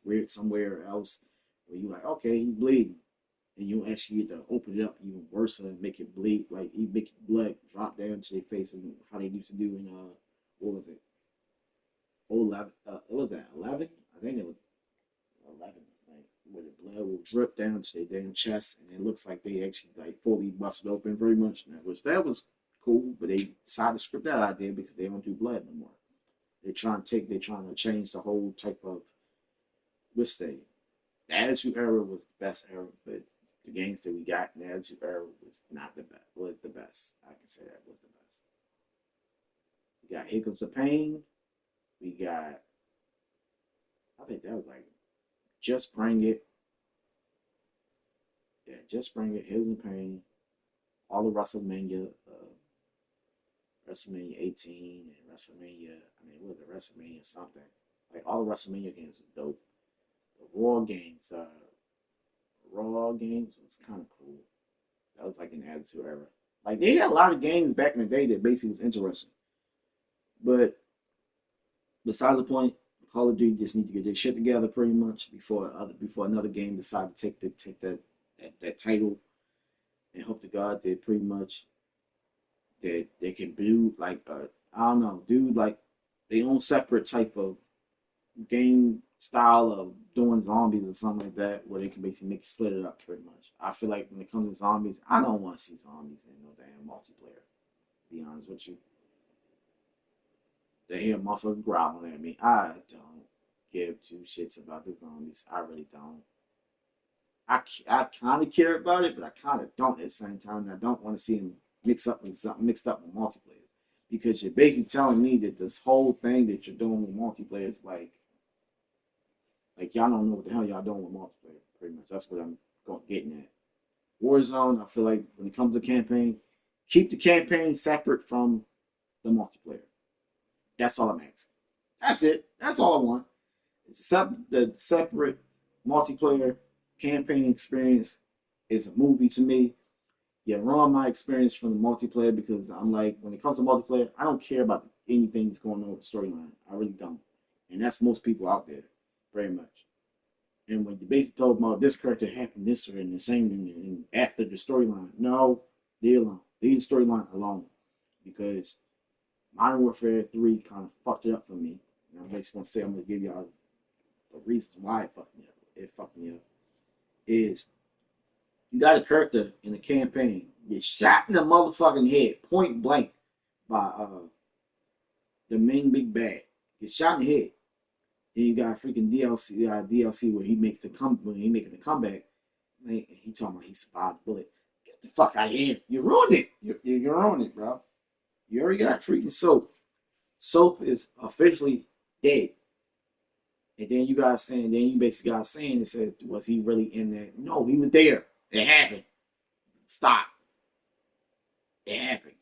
weird somewhere else where you like, okay, he's bleeding. And you actually get to open it up even worse and make it bleed, like you make blood drop down to their face, and how they used to do in what was it? 11, what was that? 11? I think it was 11. Like where the blood will drip down to their damn chest, and it looks like they actually like fully busted open, very much. Which that was cool, but they decided to script that idea because they don't do blood no more. They're trying to change the whole type of what's they. The Attitude Era was the best era, but the games that we got in the Attitude Era was not the best. Was the best. I can say that was the best. We got Hiccups of Pain. We got. I think that was like Just Bring It. Yeah, Just Bring It. Hiccups of Pain. All the WrestleMania 18 and WrestleMania. I mean, what was it? WrestleMania something. Like all the WrestleMania games was dope. The Raw games was kind of cool. That was like an Attitude Era. Like they had a lot of games back in the day that basically was interesting. But besides the point, Call of Duty just need to get their shit together pretty much before another game decide to take that title, and hope to God that pretty much that they can build like I don't know, dude. Like they own separate type of game style of doing zombies or something like that, where they can basically make split it up pretty much. I feel like when it comes to zombies, I don't want to see zombies in no damn multiplayer. To be honest with you, they hear a motherfucker growling at me. I don't give two shits about the zombies. I really don't. I kind of care about it, but I kind of don't at the same time. I don't want to see them mixed up with multiplayer, because you're basically telling me that this whole thing that you're doing with multiplayer is like y'all don't know what the hell y'all doing with multiplayer. Pretty much, that's what I'm getting at. Warzone, I feel like when it comes to campaign, keep the campaign separate from the multiplayer. That's all I'm asking. That's it. That's all I want. It's the separate multiplayer campaign experience is a movie to me. Yeah, ruin my experience from the multiplayer, because I'm like, when it comes to multiplayer, I don't care about anything that's going on with the storyline. I really don't. And that's most people out there, very much. And when you basically talk about this character happened this or in the same and after the storyline, no, leave it alone. Leave the storyline alone. Because Modern Warfare 3 kind of fucked it up for me. And I'm basically gonna say, I'm gonna give y'all the reason why it fucked me up. It fucked me up. Is you got a character in the campaign get shot in the motherfucking head, point blank, by the main big bad. Get shot in the head. Then you got freaking DLC where he makes when he making the comeback. Man, he talking about he survived the bullet. Get the fuck out of here! You ruined it. You ruined it, bro. You already got freaking Soap. Soap is officially dead. And then you basically got saying, it says, was he really in there? No, he was there. It happened. Stop. It happened.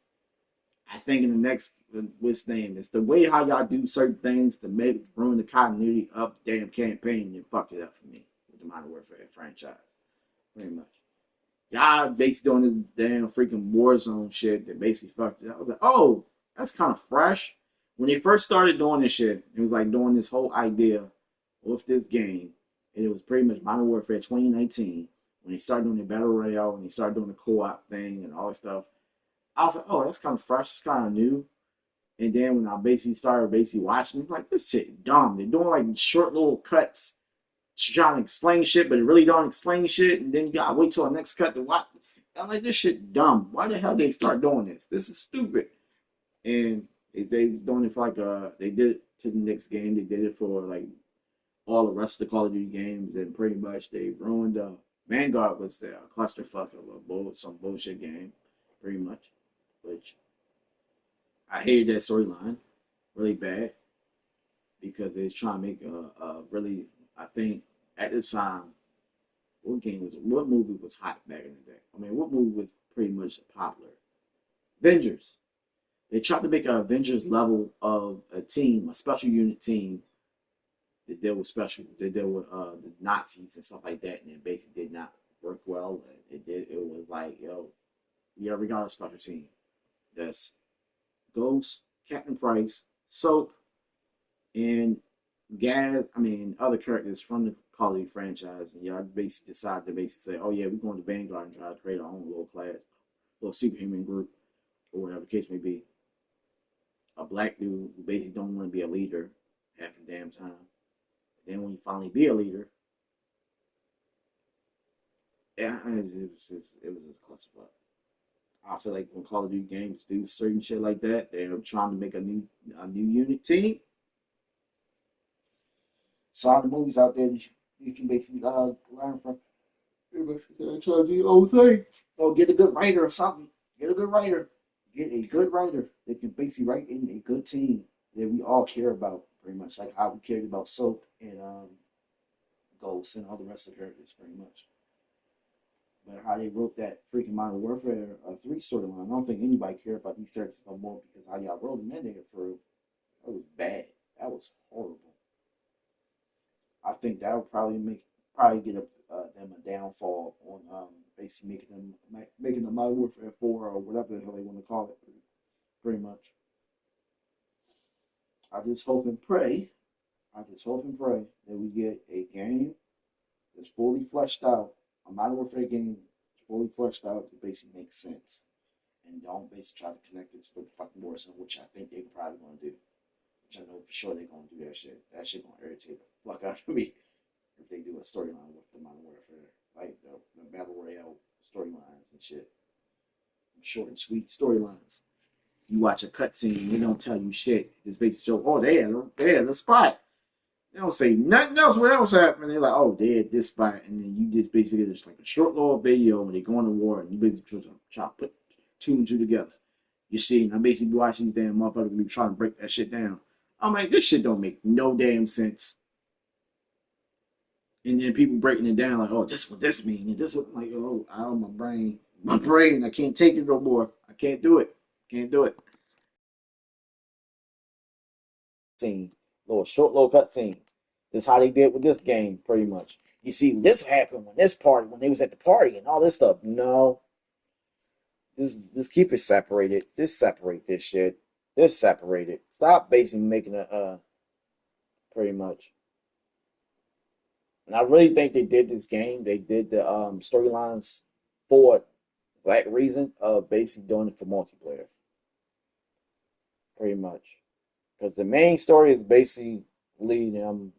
I think in the next, what's name, it's the way how y'all do certain things to make ruin the continuity of the damn campaign and fucked it up for me with the Modern Warfare franchise. Pretty much. Y'all basically doing this damn freaking Warzone shit that basically fucked it. I was like, oh, that's kind of fresh. When they first started doing this shit, it was like doing this whole idea with this game, and it was pretty much Modern Warfare 2019 when they started doing the battle royale and they started doing the co-op thing and all that stuff. I was like, oh, that's kind of fresh. It's kind of new. And then when I basically started watching, I'm like, this shit dumb. They're doing like short little cuts trying to explain shit, but it really don't explain shit. And then you gotta wait till the next cut to watch. I'm like, this shit dumb. Why the hell they start doing this? This is stupid. And they doing it for like they did it to the next game. They did it for like all the rest of the Call of Duty games, and pretty much they ruined. Vanguard was the clusterfuck of some bullshit game, pretty much. Which I hated that storyline really bad, because they was trying to make a really, I think at the time, what movie was hot back in the day? I mean, what movie was pretty much popular? Avengers. They tried to make an Avengers level of a team, a special unit team that deal with the Nazis and stuff like that, and it basically did not work well. It was like, yo, we got a special team. That's Ghost, Captain Price, Soap, and other characters from the Call of Duty franchise, and y'all basically decided to basically say, oh yeah, we're going to Vanguard and try to create our own little class, little superhuman group, or whatever the case may be. A black dude who basically don't want to be a leader half the damn time. Then when you finally be a leader, yeah, it was just clusterfuck. I feel like when Call of Duty games do certain shit like that, they're trying to make a new unit team. So all the movies out there you can basically learn from. Everybody's trying to do your own thing. Or get a good writer or something. Get a good writer. Get a good writer that can basically write in a good team that we all care about, pretty much like how we cared about Soap and Ghost and all the rest of the characters, pretty much. But how they wrote that freaking Modern Warfare 3 storyline, I don't think anybody cared about these characters no more, because how y'all wrote them in there for, that was bad. That was horrible. I think that would probably get them a downfall on basically making them Modern Warfare 4 or whatever the hell they want to call it, pretty much. I just hope and pray. I just hope and pray that we get a game that's fully fleshed out, a Modern Warfare game fully fleshed out that basically makes sense, and don't basically try to connect it to the fucking Warzone, which I think they're probably gonna do. Which I know for sure they're gonna do that shit. That shit gonna irritate the fuck out of me if they do a storyline with the Modern Warfare, like the Battle Royale storylines and shit. Short and sweet storylines. You watch a cutscene, they don't tell you shit. It's basically show, oh, they had a spot. They don't say nothing else. What else happened? They're like, oh, they had this spot, and then you just basically just like a short little video when they go into war, and you basically try to put two and two together. You see, and I basically watch these damn motherfuckers be trying to break that shit down. I'm like, this shit don't make no damn sense. And then people breaking it down like, oh, this is what this means, and this is what, I'm like, oh, my brain, I can't take it no more. I can't do it. Can't do it. Scene, little short little cut scene. This is how they did with this game, pretty much. You see, this happened when this party, when they was at the party and all this stuff. No, just keep it separated. Just separate this shit. Just separate it. Stop basically making a pretty much. And I really think they did this game. They did the storylines for that reason of basically doing it for multiplayer, pretty much. Because the main story is basically them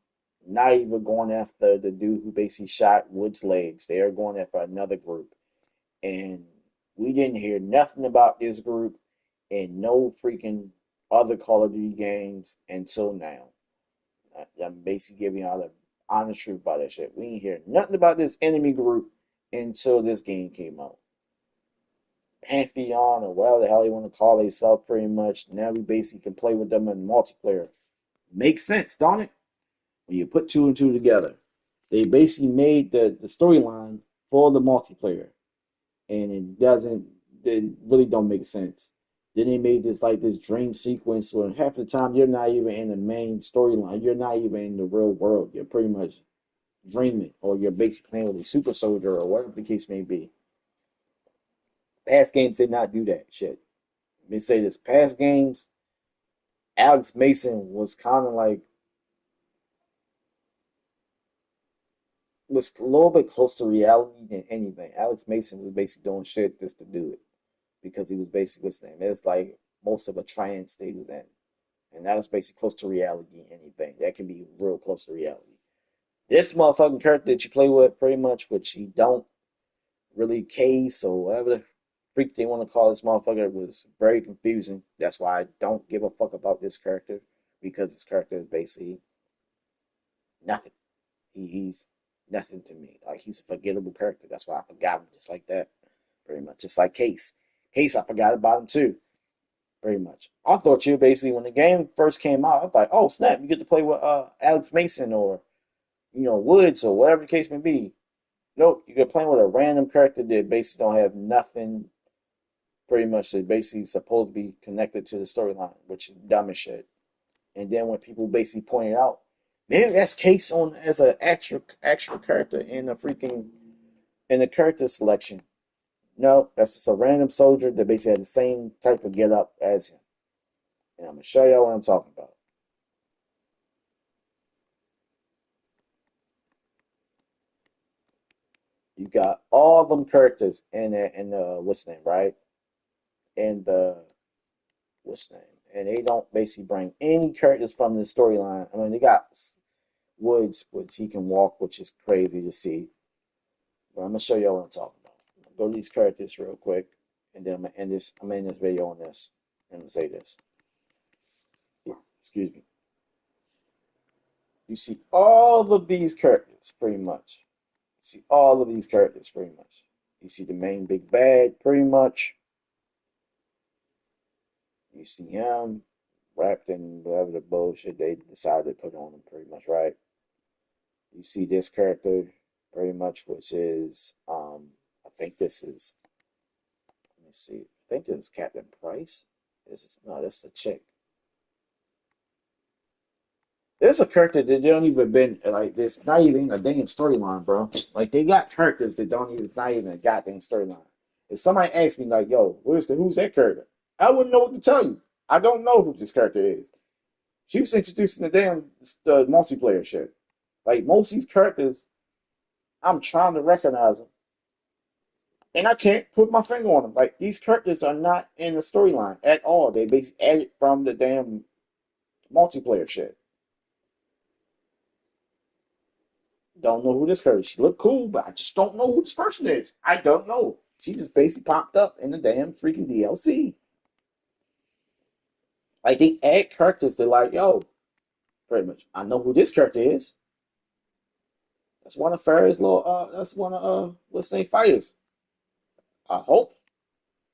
not even going after the dude who basically shot Wood's legs. They are going after another group. And we didn't hear nothing about this group in no freaking other Call of Duty games until now. I'm basically giving y'all the honest truth about that shit. We ain't hear nothing about this enemy group until this game came out. Pantheon or whatever the hell you want to call themselves, pretty much. Now we basically can play with them in multiplayer. Makes sense, don't it? When you put two and two together, they basically made the storyline for the multiplayer, and it really don't make sense. Then they made this like this dream sequence where half the time you're not even in the main storyline, you're not even in the real world. You're pretty much dreaming, or you're basically playing with a super soldier, or whatever the case may be. Past games did not do that shit. Let me say this: past games, Alex Mason was kind of like was a little bit close to reality than anything. Alex Mason was basically doing shit just to do it because he was basically what's his name. It's like most of a trance state he was in, and that was basically close to reality. Anything that can be real close to reality. This motherfucking character that you play with, pretty much, which he don't really case or whatever the freak they want to call this motherfucker, was very confusing. That's why I don't give a fuck about this character, because this character is basically nothing. He's nothing to me. Like, he's a forgettable character. That's why I forgot him just like that. Pretty much. Just like Case. Case, I forgot about him too. Pretty much. I thought you basically, when the game first came out, I was like, oh snap, you get to play with Alex Mason or Woods or whatever the case may be. Nope, you're playing with a random character that basically don't have nothing pretty much that basically supposed to be connected to the storyline, which is dumb as shit. And then when people basically point it out, maybe that's Case on as an actual character in the character selection. No, that's just a random soldier that basically had the same type of get up as him. And I'm gonna show y'all what I'm talking about. You got all them characters in the what's the name, right? And the what's the name? And they don't basically bring any characters from the storyline. I mean, they got Woods, which he can walk, which is crazy to see. But I'm gonna show y'all what I'm talking about. Go to these characters real quick, and then I'm gonna end this. I'm gonna end this video on this. I'm gonna say this. Excuse me. You see all of these characters, pretty much. You see all of these characters, pretty much. You see the main big bad, pretty much. You see him wrapped in whatever the bullshit they decided to put on him, pretty much, right? You see this character, pretty much, which is, I think this is, let me see, I think this is Captain Price. No, this is a chick. There's a character that don't even been, like, there's not even a damn storyline, bro. Like, they got characters that don't even, it's not even a goddamn storyline. If somebody asks me, like, yo, who's that character? I wouldn't know what to tell you. I don't know who this character is. She was introducing the damn multiplayer shit. Like, most of these characters, I'm trying to recognize them. And I can't put my finger on them. Like these characters are not in the storyline at all. They basically added from the damn multiplayer shit. Don't know who this character is. She looked cool, but I just don't know who this person is. I don't know. She just basically popped up in the damn freaking DLC. Like they add characters. They're like, yo, pretty much. I know who this character is. That's one of Farrah's little. That's one of what's the name fighters. I hope.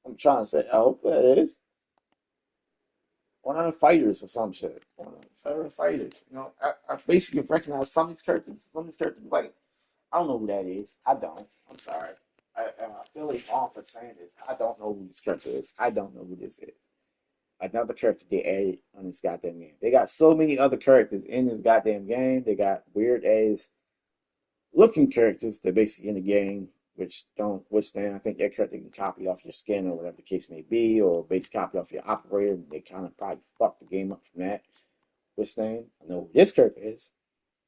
I'm trying to say. I hope that is one of the fighters or some shit. One of the Farrah fighters. You know, I basically recognize some of these characters. Some of these characters like I don't know who that is. I don't. I'm sorry. I feel like wrong for saying this. I don't know who this character is. I don't know who this is. Another character they added on this goddamn game. They got so many other characters in this goddamn game. They got weird ass looking characters that basically in the game, which don't withstand. I think that character can copy off your skin or whatever the case may be, or basically copy off your operator. They kind of probably fucked the game up from that. Withstand. I know who this character is.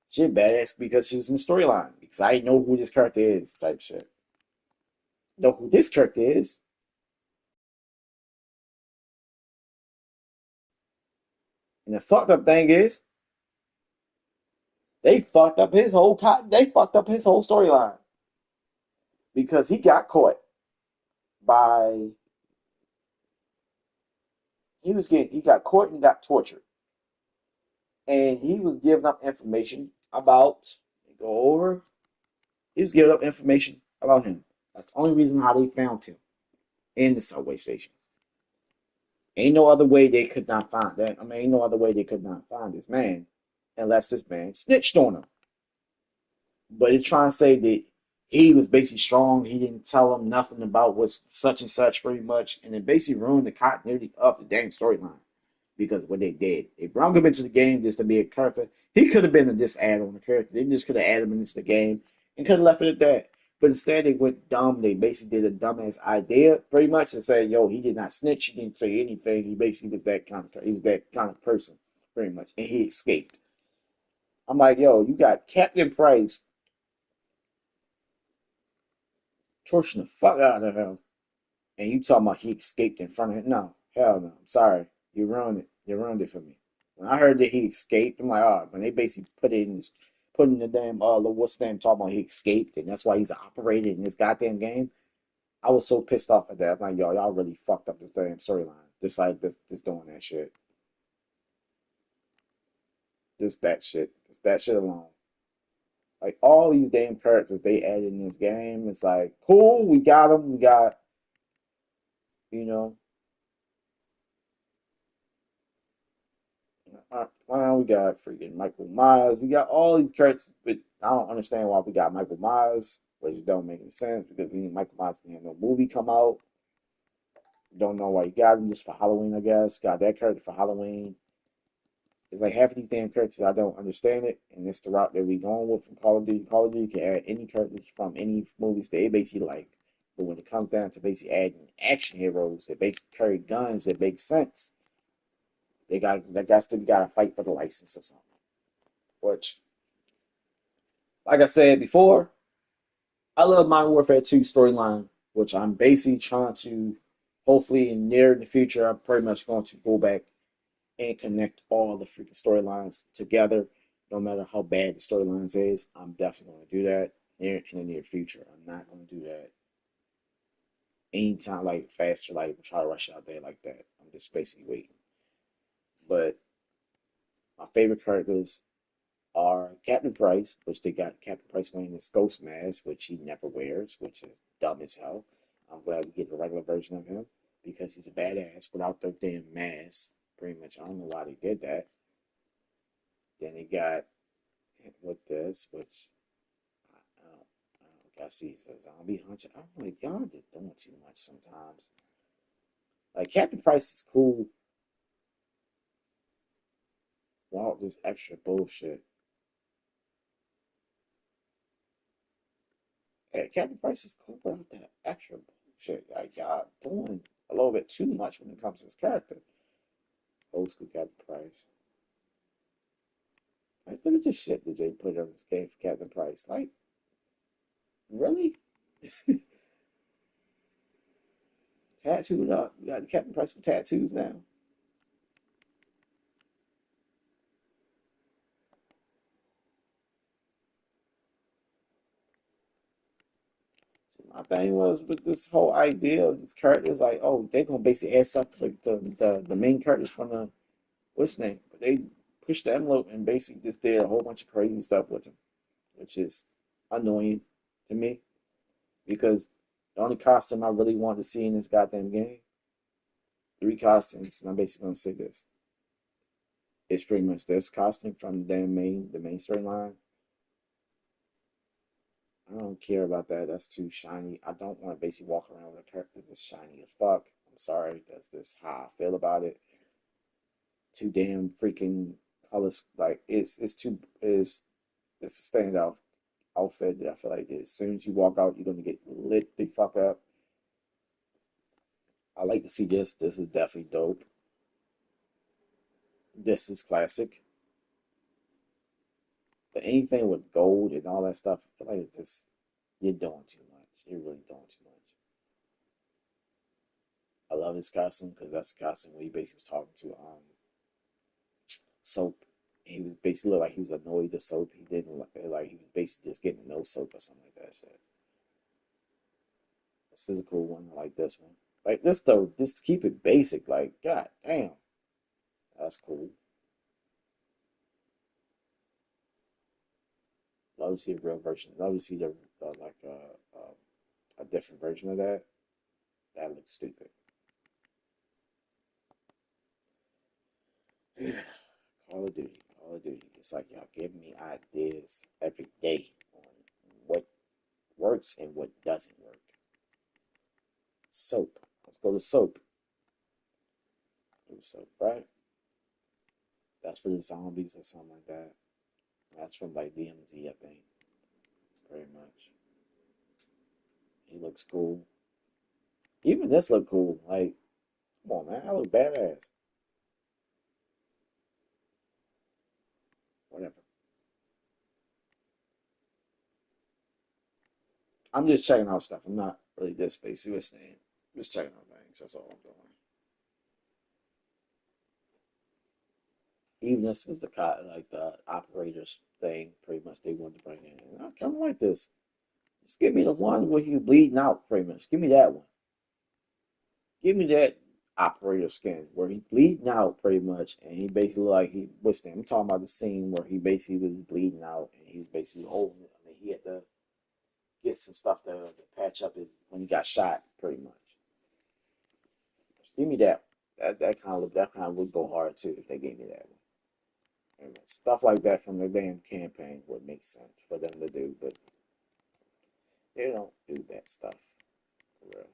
She badass because she was in the storyline. Because I know who this character is, type shit. Know who this character is. And the fucked up thing is, they fucked up his whole storyline because he got caught by he got caught and got tortured, and he was giving up information about go over. He was giving up information about him. That's the only reason how they found him in the subway station. Ain't no other way they could not find that. I mean, ain't no other way they could not find this man unless this man snitched on him. But it's trying to say that he was basically strong. He didn't tell him nothing about what's such and such pretty much. And it basically ruined the continuity of the dang storyline because of what they did. They brought him into the game just to be a character. He could have been a this add on the character. They just could have added him into the game and could have left it at that. But instead, they went dumb. They basically did a dumbass idea, pretty much, and said, "Yo, he did not snitch. He didn't say anything. He basically was that kind of. He was that kind of person, pretty much, and he escaped." I'm like, "Yo, you got Captain Price torching the fuck out of him, and you talking about he escaped in front of him? No, hell no. I'm sorry, you ruined it. You ruined it for me." When I heard that he escaped, I'm like, "Oh," when they basically put in the damn what's the name talking about he escaped, and that's why he's operating in this goddamn game. I was so pissed off at that. I'm like, yo, y'all really fucked up this damn storyline. Just like just doing that shit. Just that shit alone. Like all these damn characters they added in this game, it's like, cool, we got them. We got, you know, well, we got freaking Michael Myers. We got all these characters, but I don't understand why we got Michael Myers, which don't make any sense because Michael Myers didn't have no movie come out. Don't know why you got him just for Halloween, I guess. Got that character for Halloween. It's like half of these damn characters, I don't understand it, and it's the route that we going with from Call of Duty. Call of Duty can add any characters from any movies they basically like, but when it comes down to basically adding action heroes that basically carry guns that make sense, got to fight for the license or something. Which, like I said before, I love Modern Warfare 2 storyline, which I'm basically trying to, hopefully in near the future, I'm pretty much going to go back and connect all the freaking storylines together. No matter how bad the storylines is, I'm definitely going to do that in the near future. I'm not going to do that anytime like faster, like try to rush out there like that. I'm just basically waiting. But my favorite characters are Captain Price, which they got Captain Price wearing this ghost mask, which he never wears, which is dumb as hell. I'm glad we get a regular version of him because he's a badass without the damn mask. Pretty much, I don't know why they did that. Then they got with this, which I see it's a zombie hunter. I'm like, y'all just doing too much sometimes. Like Captain Price is cool without this extra bullshit. Hey, Captain Price is cool without that extra bullshit. Like y'all doing a little bit too much when it comes to his character. Old school Captain Price. Like, look at this shit that they put on this game for Captain Price. Like, really? Tattooed up. You got Captain Price with tattoos now. So my thing was with this whole idea of these characters, like, oh, they're gonna basically add stuff like the main characters from the what's the name? But they pushed the envelope and basically just did a whole bunch of crazy stuff with them, which is annoying to me because the only costume I really wanted to see in this goddamn game, three costumes, and I'm basically gonna say this. It's pretty much this costume from the main storyline. I don't care about that. That's too shiny. I don't want to basically walk around with a character that's shiny as fuck. I'm sorry. That's just how I feel about it. Too damn freaking colors. Like it's too it's a standout outfit that I feel like as soon as you walk out, you're gonna get lit the fuck up. I like to see this. This is definitely dope. This is classic. But anything with gold and all that stuff, I feel like it's just you're doing too much. You're really doing too much. I love his costume because that's the costume where he basically was talking to Soap. He was basically looked like he was annoyed at Soap. He didn't like he was basically just getting to know Soap or something like that shit. This is a cool one. I like this one. Like this though, just keep it basic. Like god damn, that's cool. Love to see a real version. Love to see the like a different version of that. That looks stupid. Call of Duty, Call of Duty. It's like y'all give me ideas every day on what works and what doesn't work. Soap. Let's go to soap. Let's go to soap, right? That's for the zombies or something like that. That's from like DMZ, I think. Very much. He looks cool. Even this look cool. Like, come on, man. I look badass. Whatever. I'm just checking out stuff. I'm not really this basic listening. Just checking out things. That's all I'm doing. Even this was the like the operators thing. Pretty much they wanted to bring in. And I kind of like this. Just give me the one where he's bleeding out. Pretty much. Give me that one. Give me that operator skin where he bleeding out pretty much, and he basically like he what's the I'm talking about the scene where he basically was bleeding out and he was basically holding it. I mean, he had to get some stuff to patch up his when he got shot, pretty much. Just give me that. That kind of would go hard too if they gave me that one. And stuff like that from the damn campaign would make sense for them to do, but they don't do that stuff for real.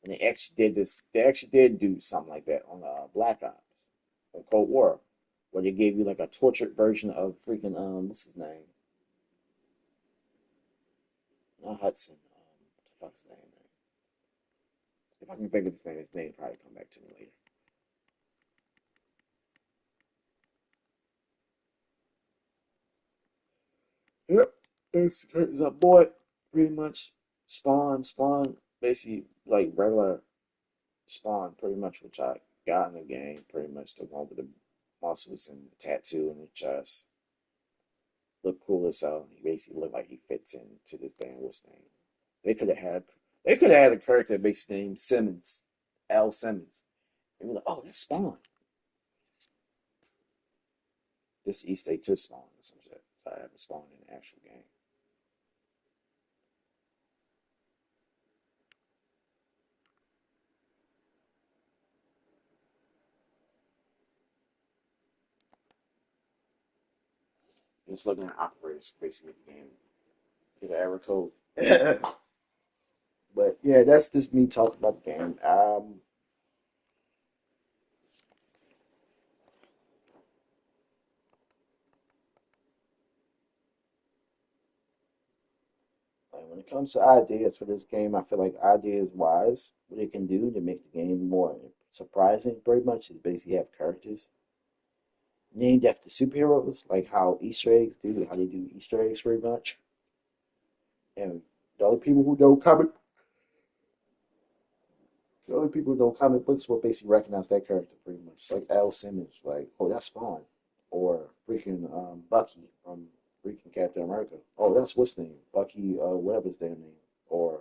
And they actually did this. They actually did do something like that on Black Ops, on Cold War, where they gave you like a tortured version of freaking what's his name? Not Hudson. What the fuck's his name? Man? If I can think of his name will probably come back to me later. Yep, it's a boy. Pretty much Spawn, basically like regular Spawn, pretty much which I got in the game. Pretty much the one with the muscles and the tattoo in the chest. Look cool as hell. He basically looked like he fits into this damn what's name. They could have had they could have had a character basically named Simmons, L. Simmons. And we're like, oh, that's Spawn. This Easter egg to Spawn or some shit. So I haven't spawned in the actual game. Just looking at operators basically the game. Get an error code. But yeah, that's just me talking about the game. And when it comes to ideas for this game, I feel like ideas wise, what it can do to make the game more surprising, very much, is basically have characters named after superheroes, like how Easter eggs do, how they do Easter eggs very much. And the other people who know comic The only people who know comic books will basically recognize that character pretty much. Like Al Simmons, like, oh, that's Spawn. Or freaking Bucky from freaking Captain America. Oh, that's what's name? Bucky, whatever his damn name. Or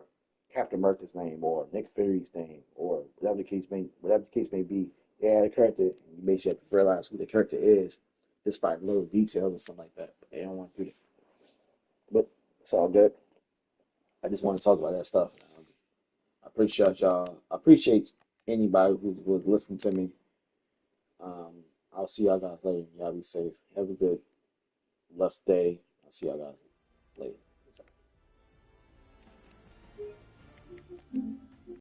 Captain America's name, or Nick Fury's name, or whatever the case may be. Yeah, the character, you basically have to realize who the character is just by little details and stuff like that. But they don't want to do that. But it's all good. I just want to talk about that stuff. I appreciate y'all. I appreciate anybody who was listening to me. I'll see y'all guys later. Y'all be safe. Have a good, blessed day. I'll see y'all guys later.